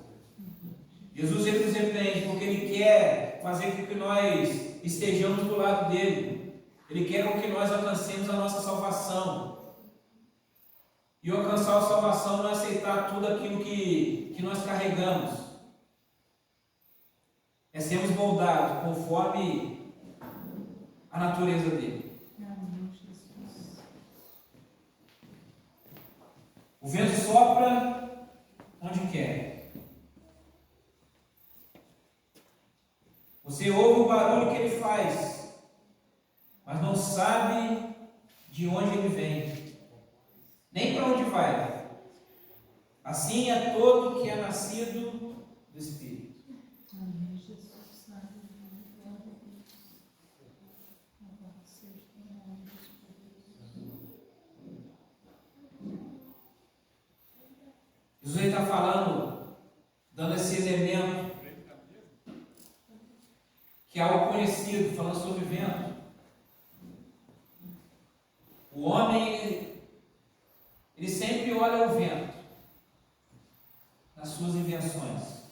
Jesus ele nos repreende porque ele quer fazer com que nós estejamos do lado dele. Ele quer com que nós alcancemos a nossa salvação. E alcançar a salvação não é aceitar tudo aquilo que nós carregamos. É sermos moldados conforme a natureza dele. O vento sopra onde quer. Você ouve o barulho que ele faz, mas não sabe de onde ele vem, nem para onde vai. Assim é todo que é nascido do Espírito. Amém, Jesus. Glória a Deus. Louvado seja o nome de Jesus. Jesus está falando, dando esse elemento, que é algo conhecido, falando sobre vento. O homem, ele sempre olha o vento nas suas invenções.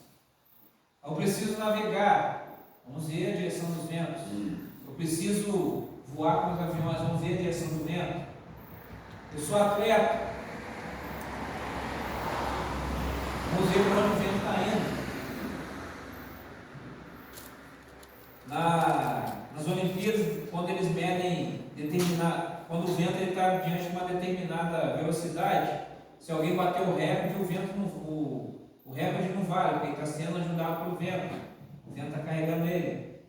Eu preciso navegar, vamos ver a direção dos ventos. Eu preciso voar com os aviões, vamos ver a direção do vento. Eu sou atleta, vamos ver para onde o vento está indo. Nas Olimpíadas, quando eles medem quando o vento está diante de uma determinada velocidade, se alguém bater o recorde, o recorde não vale, porque ele está sendo ajudado pelo vento. O vento está carregando ele.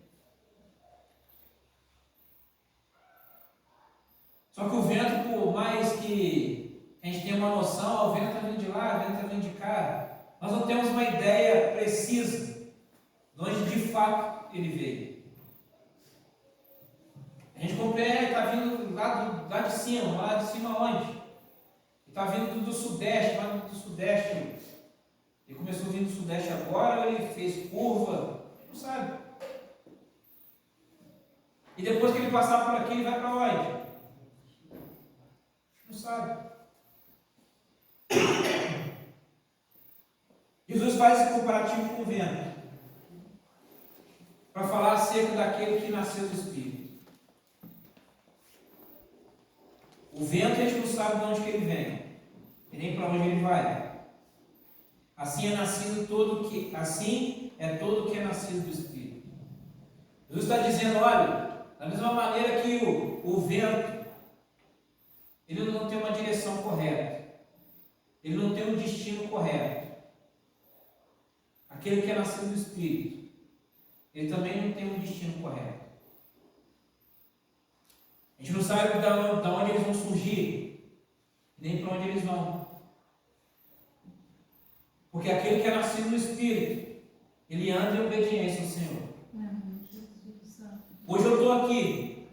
Só que o vento, por mais que a gente tenha uma noção, o vento está vindo de lá, o vento está vindo de cá, nós não temos uma ideia precisa de onde de fato ele veio. A gente compreende, está vindo lá de cima onde? Está vindo do sudeste, lá do sudeste. Ele começou vindo do sudeste agora, ele fez curva, não sabe. E depois que ele passar por aqui, ele vai para onde? Não sabe. Jesus faz esse comparativo com o vento, para falar acerca daquele que nasceu do Espírito. O vento a gente não sabe de onde que ele vem, e nem para onde ele vai. Assim é todo que é nascido do Espírito. Jesus está dizendo, olha, da mesma maneira que o vento, ele não tem uma direção correta, ele não tem um destino correto. Aquele que é nascido do Espírito, ele também não tem um destino correto. A gente não sabe de onde eles vão surgir, nem para onde eles vão. Porque aquele que é nascido no Espírito, ele anda em obediência ao Senhor. Hoje eu estou aqui,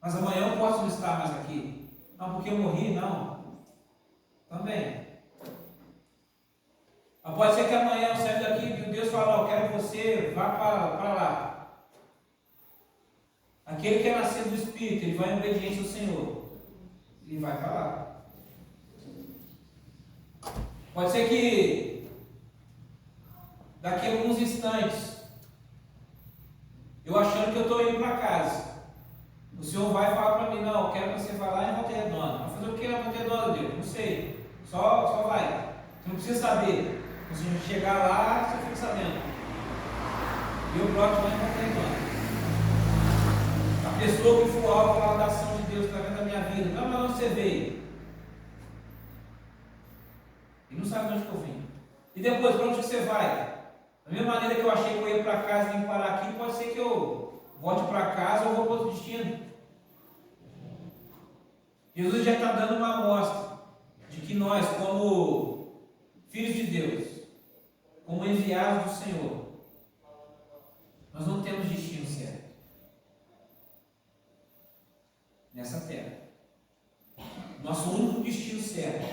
mas amanhã eu posso não estar mais aqui. Não, porque eu morri, não. Também. Mas pode ser que amanhã eu saia daqui e Deus fala, eu quero que você vá para lá. Aquele que é nascido do Espírito, ele vai em obediência ao Senhor. Ele vai para lá. Pode ser que daqui a alguns instantes, eu achando que eu estou indo para casa, o Senhor vai falar para mim, não, eu quero que você vá lá em Volta Redonda. Vai fazer o que na Volta Redonda, Deus? Não sei. Só vai. Você não precisa saber. Se você chegar lá, você fica sabendo. E eu broto lá em Volta Redonda. A pessoa que for alvo lá da ação de Deus através da minha vida, não, mas onde você veio? Ele não sabe de onde que eu vim. E depois, para onde você vai? Da mesma maneira que eu achei que eu ia para casa e vim parar aqui, pode ser que eu volte para casa ou vou para outro destino. Jesus já está dando uma amostra de que nós, como filhos de Deus, como enviados do Senhor, nós não temos destino certo nessa terra. Nosso único destino certo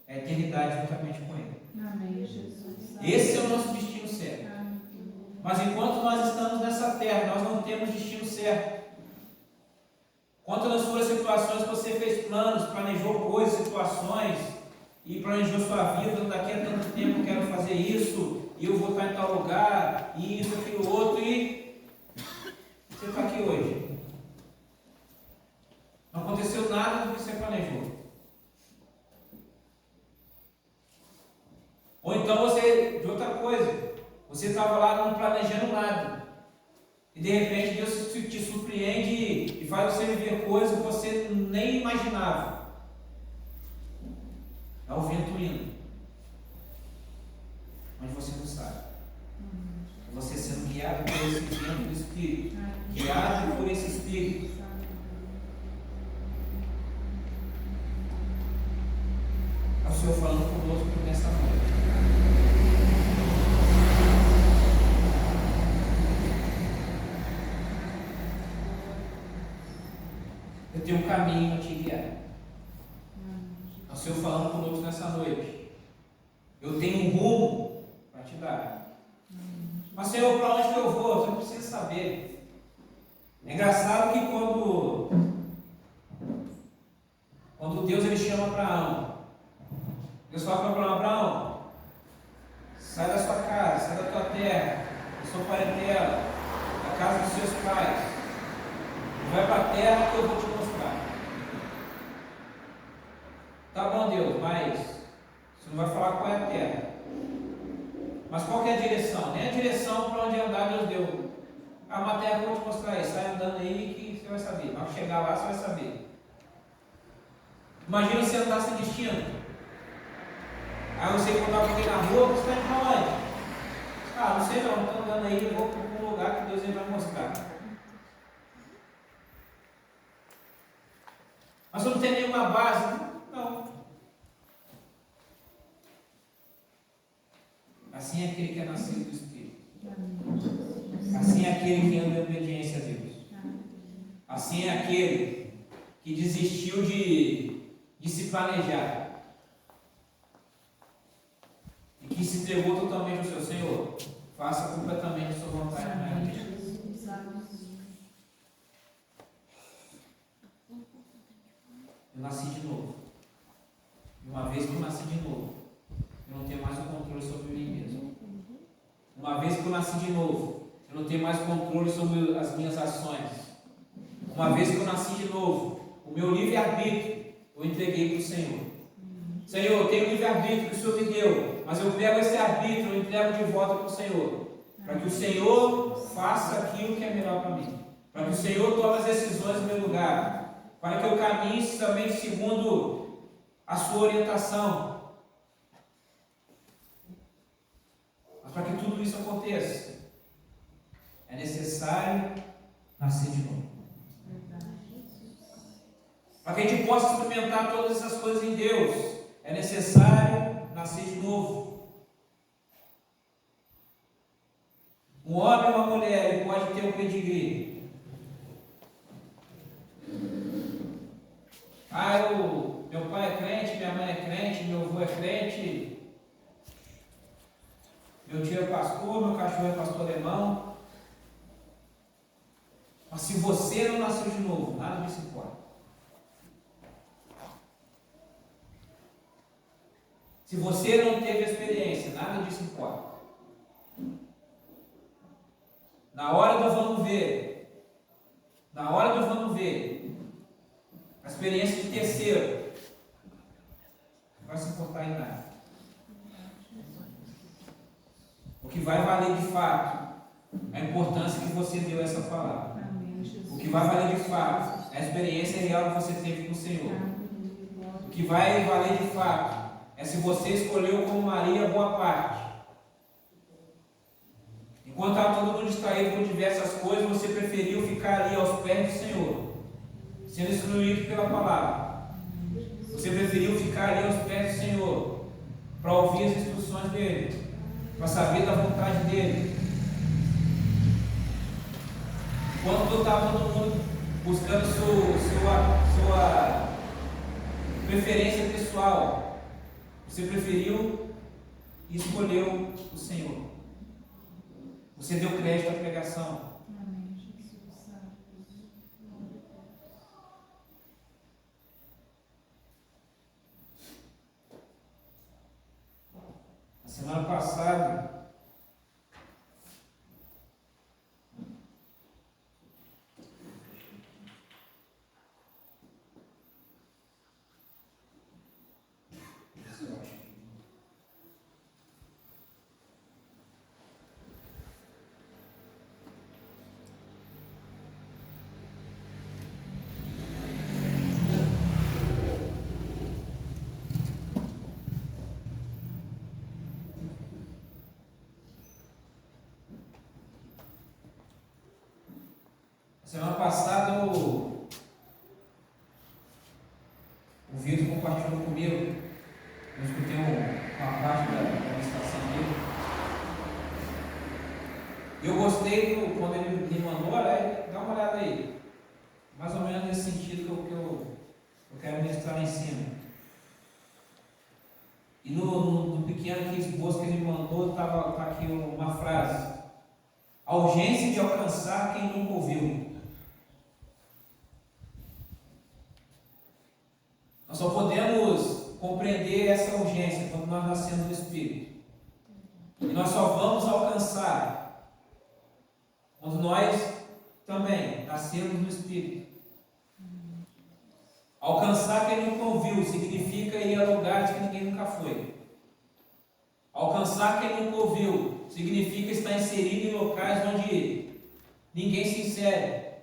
é a eternidade juntamente com Ele. Amém, Jesus. Esse é o nosso destino certo. Amém. Mas enquanto nós estamos nessa terra, nós não temos destino certo. Quanto nas suas situações, você fez planos, planejou coisas, situações, e planejou sua vida, daqui a tanto tempo eu quero fazer isso, e eu vou estar em tal lugar, e isso, aquilo, outro, e você está aqui hoje. Não aconteceu nada do que você planejou. Ou então você, de outra coisa, você estava lá não planejando nada. E de repente Deus te surpreende e faz você viver coisas que você nem imaginava. É o vento indo. Mas você não sabe. É você sendo guiado por esse vento do Espírito. Guiado por esse Espírito. É o Senhor falando conosco nessa noite. Eu tenho um caminho a te guiar. É o Senhor falando conosco nessa noite. Eu tenho um rumo para te dar. Mas, Senhor, para onde que eu vou? Você precisa saber. É engraçado que quando Deus ele chama Abraão, Deus fala para Abraão: sai da sua casa, sai da tua terra, da sua parentela, da casa dos seus pais, e vai para a terra que eu vou te mostrar. Tá bom, Deus, mas você não vai falar qual é a terra. Mas qual que é a direção? Nem a direção para onde andar Deus deu. Uma terra que eu vou te mostrar aí, sai andando aí que você vai saber. Ao chegar lá você vai saber. Imagina você andar sem destino. Aí você encontrar alguém na rua, você está indo para onde? Ah, não sei não, estou andando aí, eu vou para um lugar que Deus vai mostrar. Mas você não tem nenhuma base? Não. Assim é aquele que é nascido do Espírito. Assim é aquele que anda em obediência a Deus. Assim é aquele que desistiu de se planejar. E que se entregou totalmente ao seu Senhor. Faça completamente a sua vontade na minha vida. Eu nasci de novo. E uma vez que eu nasci de novo, eu não tenho mais o controle sobre mim mesmo. Uma vez que eu nasci de novo, eu não tenho mais controle sobre as minhas ações. Uma vez que eu nasci de novo, o meu livre-arbítrio eu entreguei para o Senhor. Senhor, eu tenho o livre-arbítrio que o Senhor me deu, mas eu pego esse arbítrio e entrego de volta para o Senhor. Para que o Senhor faça aquilo que é melhor para mim. Para que o Senhor tome as decisões no meu lugar. Para que eu caminhe também segundo a sua orientação. Mas para que tudo isso aconteça, é necessário nascer de novo. Para que a gente possa experimentar todas essas coisas em Deus, é necessário nascer de novo. Um homem ou uma mulher ele pode ter um pedigree. Meu pai é crente, minha mãe é crente, meu avô é crente, meu tio é pastor, meu cachorro é pastor alemão. Mas se você não nasceu de novo, nada disso importa. Se você não teve experiência, nada disso importa. Na hora do vamos ver, a experiência de terceiro, não vai se importar em nada. O que vai valer de fato é a importância que você deu a essa palavra. O que vai valer de fato é a experiência real que você teve com o Senhor. O que vai valer de fato é se você escolheu como Maria boa parte. Enquanto estava todo mundo distraído com diversas coisas, você preferiu ficar ali aos pés do Senhor, sendo instruído pela palavra. Você preferiu ficar ali aos pés do Senhor, para ouvir as instruções dele, para saber da vontade dele. Enquanto estava todo mundo buscando sua preferência pessoal, você preferiu e escolheu o Senhor. Você deu crédito à pregação. Amém, Jesus. Na semana passada, o Vitor compartilhou comigo. Eu escutei uma parte da ministração dele. Eu gostei quando ele me mandou, olha, dá uma olhada aí. Mais ou menos nesse sentido que eu quero ministrar lá em cima. E no pequeno esboço que ele me mandou, tá aqui uma frase: a urgência de alcançar quem nunca ouviu. Nós só podemos compreender essa urgência quando nós nascemos do Espírito. E nós só vamos alcançar quando nós também nascemos do Espírito. Alcançar quem nunca ouviu significa ir a lugares que ninguém nunca foi. Alcançar quem nunca ouviu significa estar inserido em locais onde ninguém se insere.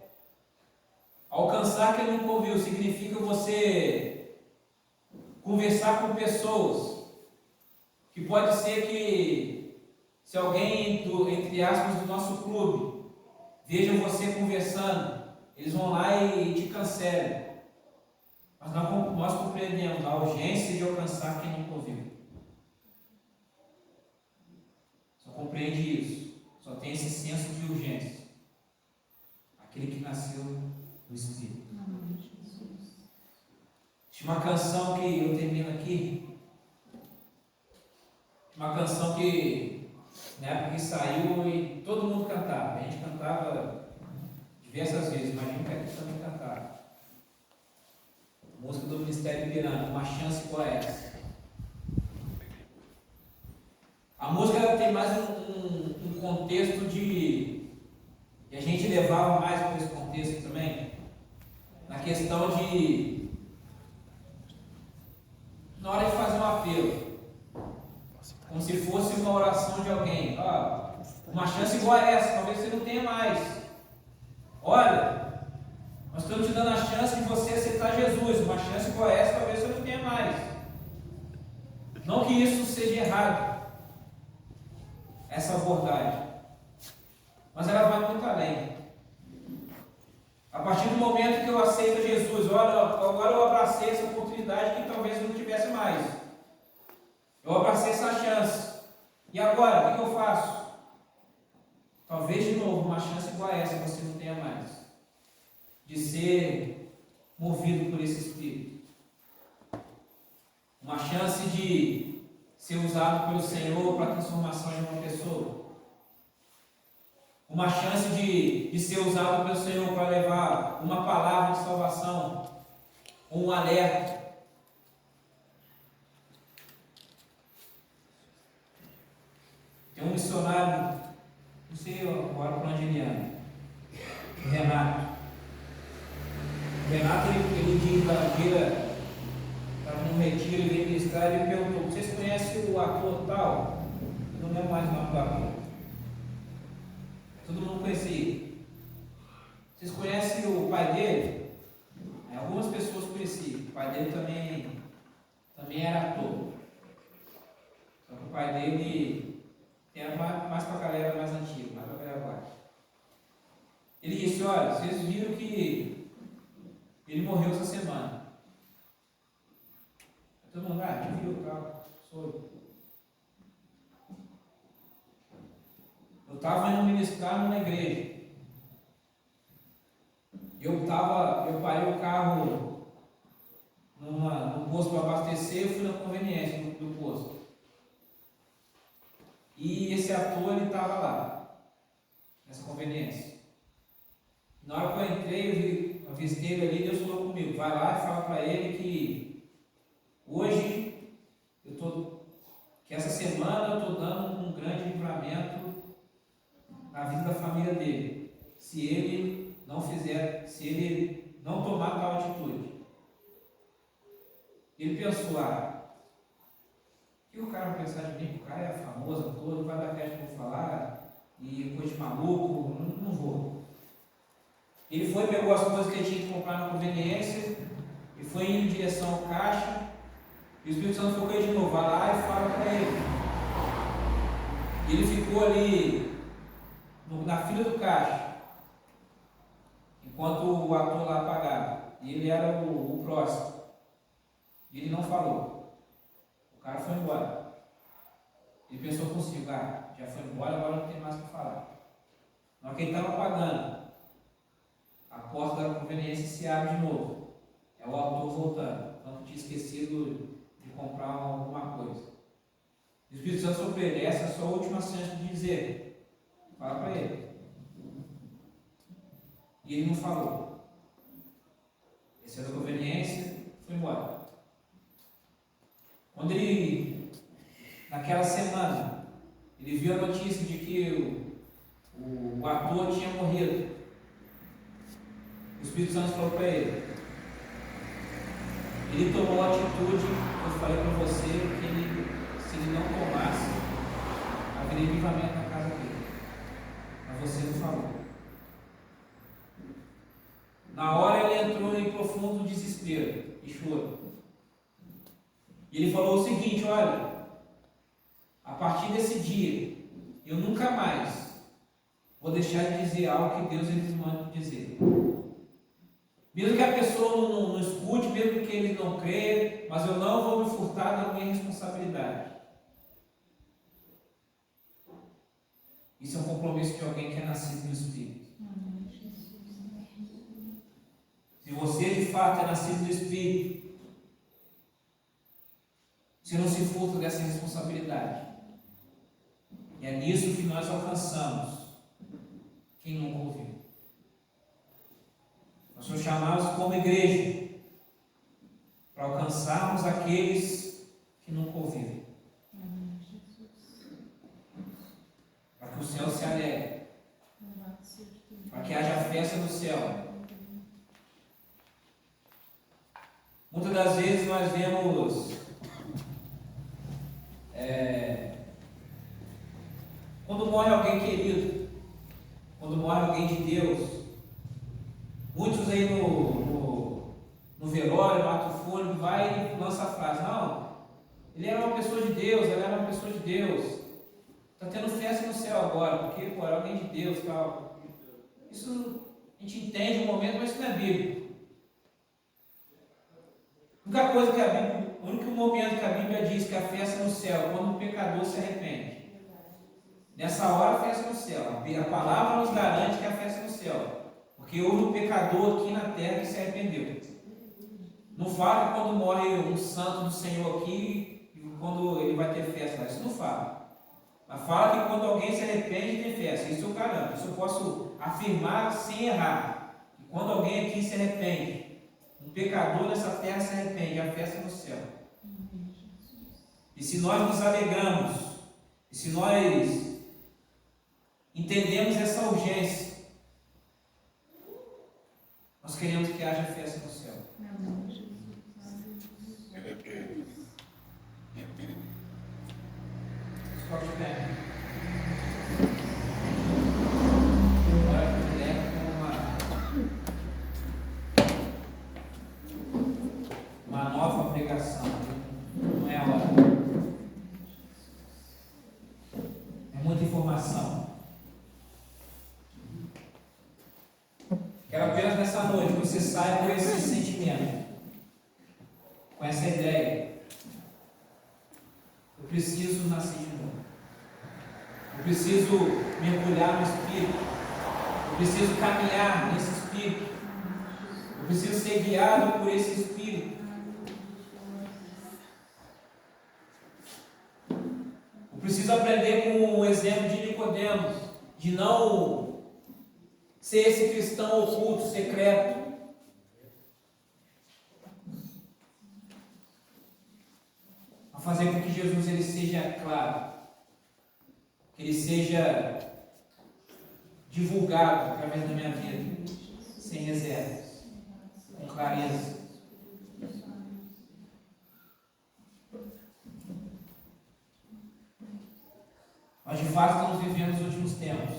Alcançar quem nunca ouviu significa você conversar com pessoas que pode ser que, se alguém, entre aspas, do nosso clube veja você conversando, eles vão lá e te cancelam. Mas nós compreendemos a urgência de alcançar quem nunca ouviu. Só compreende isso. Só tem esse senso de urgência aquele que nasceu do Espírito. Tinha uma canção que eu termino aqui. Uma canção que na época que saiu e todo mundo cantava. A gente cantava diversas vezes, imagino que aqui também cantava. Música do Ministério Ipiranga, Uma Chance Igual a Essa. A música tem mais um contexto de. E a gente levava mais para esse contexto também. Na questão de. Na hora de fazer um apelo, como se fosse uma oração de alguém. Uma chance igual a essa, talvez você não tenha mais. Olha, nós estamos te dando a chance de você aceitar Jesus. Uma chance igual a essa, talvez você não tenha mais. Não que isso seja errado, essa abordagem, mas ela vai muito além. A partir do momento que eu aceito Jesus, olha, agora eu abracei essa oportunidade que talvez eu não tivesse mais. Eu abracei essa chance. E agora, o que eu faço? Talvez de novo uma chance igual a essa você não tenha mais. De ser movido por esse Espírito. Uma chance de ser usado pelo Senhor para a transformação de uma pessoa. Uma chance de ser usado pelo Senhor para levar uma palavra de salvação, ou um alerta. Tem um missionário, não sei agora para onde ele anda, o Renato. O Renato, ele estava num retiro, ele veio ministrar e ele perguntou: vocês conhecem o ator tal? Eu não lembro mais o nome do ator. Todo mundo conhecia. Vocês conhecem o pai dele? Algumas pessoas conheciam. O pai dele também era ator. Só que o pai dele era mais para a galera mais antiga, mais para a galera baixa. Ele disse: olha, vocês viram que ele morreu essa semana. Todo mundo, viu, tal, soube. Eu estava indo ministrar numa igreja. Eu parei o carro no posto para abastecer, eu fui na conveniência do posto. E esse ator, ele estava lá, nessa conveniência. Na hora que eu entrei, eu avistei ele ali, Deus falou comigo, vai lá e fala para ele que hoje, que essa semana eu estou dando um grande livramento na vida da família dele. Se ele não tomar tal atitude. Ele pensou, o que o cara vai pensar de mim? O cara é famoso, todo, vai dar crédito que eu vou falar, e coisa de maluco, não vou. Ele foi, pegou as coisas que ele tinha que comprar na conveniência, e foi indo em direção ao caixa, e o Espírito Santo falou com ele de novo, vai lá e fala para ele. E ele ficou ali, na fila do caixa, enquanto o ator lá pagava, e ele era o próximo. E ele não falou. O cara foi embora. Ele pensou consigo, já foi embora, agora não tem mais o que falar. Na hora que ele estava pagando, a porta da conveniência se abre de novo. É o autor voltando. Então tinha esquecido de comprar alguma coisa. O Espírito Santo falou para ele, essa é a sua última chance de dizer. Fala para ele. E ele não falou. Desceu da conveniência, foi embora. Quando ele, naquela semana, ele viu a notícia de que o ator tinha morrido, o Espírito Santo falou para ele. Ele tomou a atitude, eu falei para você, que se ele não tomasse, haveria livramento na casa dele. Mas você não falou. Na hora ele entrou em profundo desespero e choro. E ele falou o seguinte, olha, a partir desse dia, eu nunca mais vou deixar de dizer algo que Deus ele me manda dizer. Mesmo que a pessoa não escute, mesmo que ele não creia, mas eu não vou me furtar da minha responsabilidade. Isso é um compromisso de alguém que é nascido no Espírito. Se você de fato é nascido do Espírito, você não se furta dessa responsabilidade. E é nisso que nós alcançamos quem nunca ouviu. Nós somos chamados como igreja para alcançarmos aqueles que nunca ouviram. Para que o céu se alegre. Para que haja festa no céu. Muitas das vezes nós vemos quando morre alguém querido, quando morre alguém de Deus, muitos aí no velório, no ato fúnebre, vai e lança a frase, não, ele era uma pessoa de Deus, ela era uma pessoa de Deus, está tendo festa no céu agora, porque era alguém de Deus e tal. Isso a gente entende no momento, mas isso não é bíblico. A única coisa que a Bíblia, o único momento que a Bíblia diz que a festa no céu é quando o pecador se arrepende. Nessa hora a festa no céu. A palavra nos garante que a festa no céu. Porque houve um pecador aqui na terra que se arrependeu. Não fala que quando morre um santo do Senhor aqui, quando ele vai ter festa. Isso não fala. Mas fala que quando alguém se arrepende, tem festa. Isso eu garanto. Isso eu posso afirmar sem errar. Que quando alguém aqui se arrepende, um pecador nessa terra se arrepende, a festa é no céu. E se nós nos alegramos, e se nós entendemos essa urgência, nós queremos que haja festa no céu. Escote bem. Agora que eu levo uma nova pregação. Não é a hora. É muita informação. Quero apenas nessa noite que você saia com esse sentimento, com essa ideia. Eu preciso nascer de novo. Eu preciso mergulhar no Espírito. Eu preciso caminhar nesse Espírito. Eu preciso ser guiado por esse Espírito. Eu preciso aprender com o exemplo de Nicodemos, de não ser esse cristão oculto, secreto. A fazer com que Jesus ele seja claro, que ele seja divulgado através da minha vida, sem reservas, com clareza. Nós de fato estamos vivendo os últimos tempos.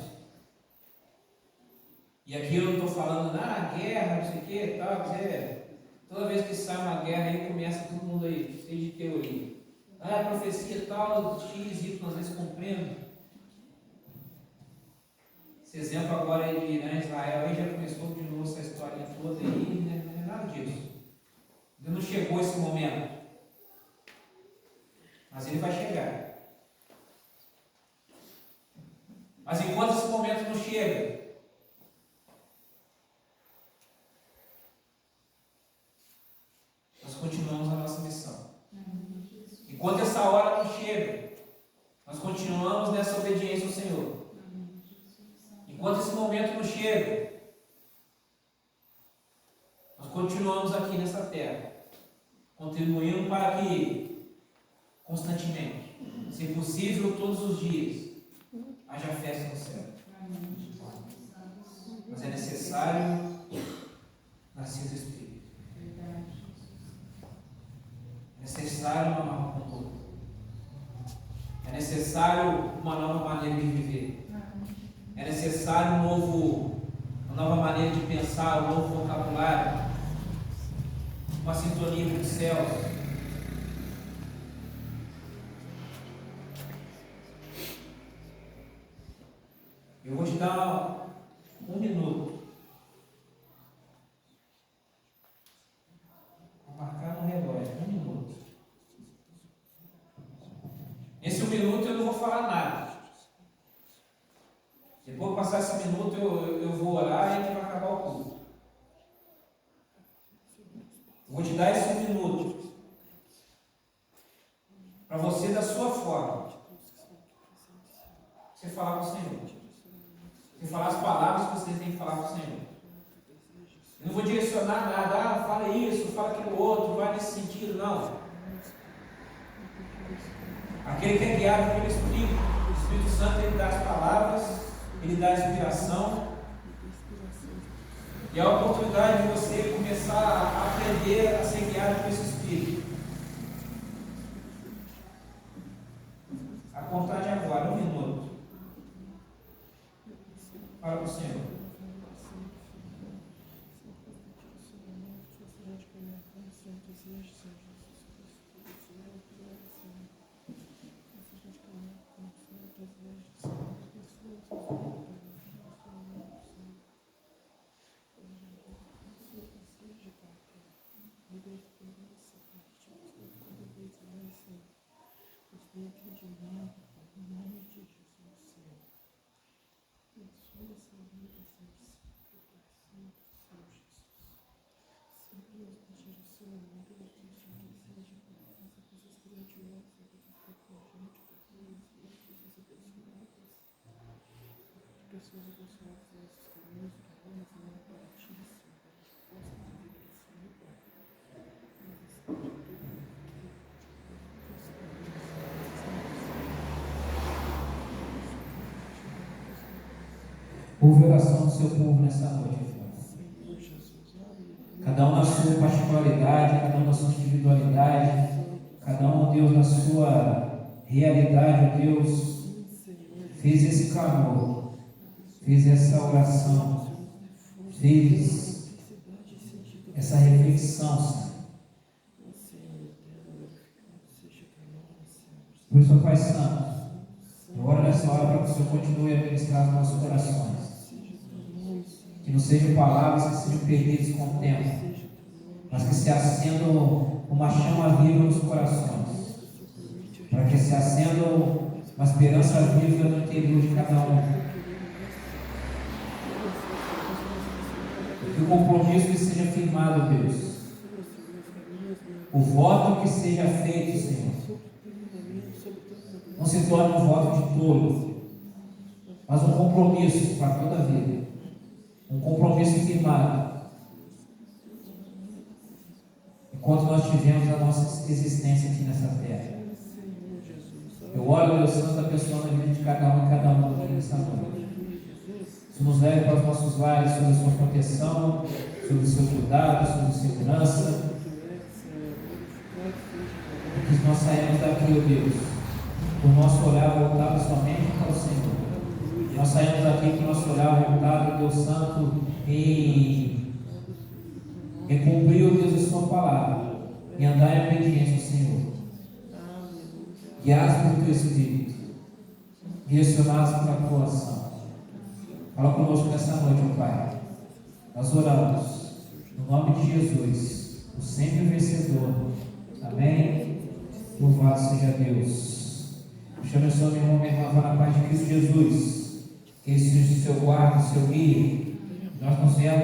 E aqui eu não estou falando, guerra, não sei o que, tal, toda vez que sai uma guerra aí começa todo mundo aí, cheio de teoria. A profecia tal, X, Y, às vezes cumprindo. Esse exemplo agora aí de Irã e Israel, aí já começou de novo essa história toda aí, não é nada disso. Ainda não chegou esse momento. Mas ele vai chegar. Mas enquanto esse momento não chega, nós continuamos a nossa missão. Enquanto essa hora não chega, nós continuamos nessa obediência ao Senhor. Enquanto esse momento não chega, nós continuamos aqui nessa terra, contribuindo para que, constantemente, se possível, todos os dias, haja festa no céu. Mas é necessário nascer do Espírito. É necessário uma nova conduta. É necessário uma nova maneira de viver. É necessário uma nova maneira de pensar, um novo vocabulário, uma sintonia com os céus. Eu vou te dar um minuto. Vou marcar no relógio, 1 minuto. Nesse 1 minuto eu não vou falar nada. Depois de passar esse minuto eu vou orar e a gente vai acabar o culto. Eu vou te dar esse 1 minuto para você, da sua forma, você falar com o Senhor. Você falar as palavras que você tem que falar com o Senhor. Eu não vou direcionar nada, fala isso, fala aquilo outro, vai nesse sentido, não. Aquele que é guiado pelo Espírito, o Espírito Santo, ele dá as palavras, ele dá a inspiração. E é a oportunidade de você começar a aprender a ser guiado por esse Espírito. A contar de agora, 1 minuto. Fala com o Senhor. Ouve a oração do seu povo nessa noite, irmão. Cada um na sua particularidade, cada um na sua individualidade, cada um, ó Deus, na sua realidade, ó Deus, fez esse clamor, fez essa oração, fez essa reflexão, Senhor. Por isso, Pai Santo, eu oro nessa hora para que o Senhor continue a ministrar os nossos corações. Que não sejam palavras que sejam perdidas com o tempo, mas que se acendam uma chama viva nos corações, para que se acendam uma esperança viva no interior de cada um. Que o compromisso que seja firmado, Deus, o voto que seja feito, Senhor, não se torne um voto de tolo, mas um compromisso para toda a vida, um compromisso firmado, enquanto nós tivemos a nossa existência aqui nessa terra. Eu oro, Deus Santo, abençoando a vida de cada um e cada uma aqui nessa noite. Isso nos leve para os nossos lares, sobre a sua proteção, sobre o seu cuidado, sobre a segurança. E que nós saímos daqui, ó Deus, com o nosso olhar voltado somente para o Senhor. Nós saímos daqui com o nosso olhar voltado, Deus Santo, em cumprir, ó Deus, a sua palavra, em andar em obediência ao Senhor. Guiados pelo teu Espírito, direcionados pela tua ação. Fala conosco nessa noite, ó Pai. Nós oramos no nome de Jesus, o sempre vencedor. Amém? Louvado seja Deus. Te abençoe, meu irmão, minha irmã, na paz de Cristo Jesus. Que esse seja o seu guarda, o seu guia. Nós nos viemos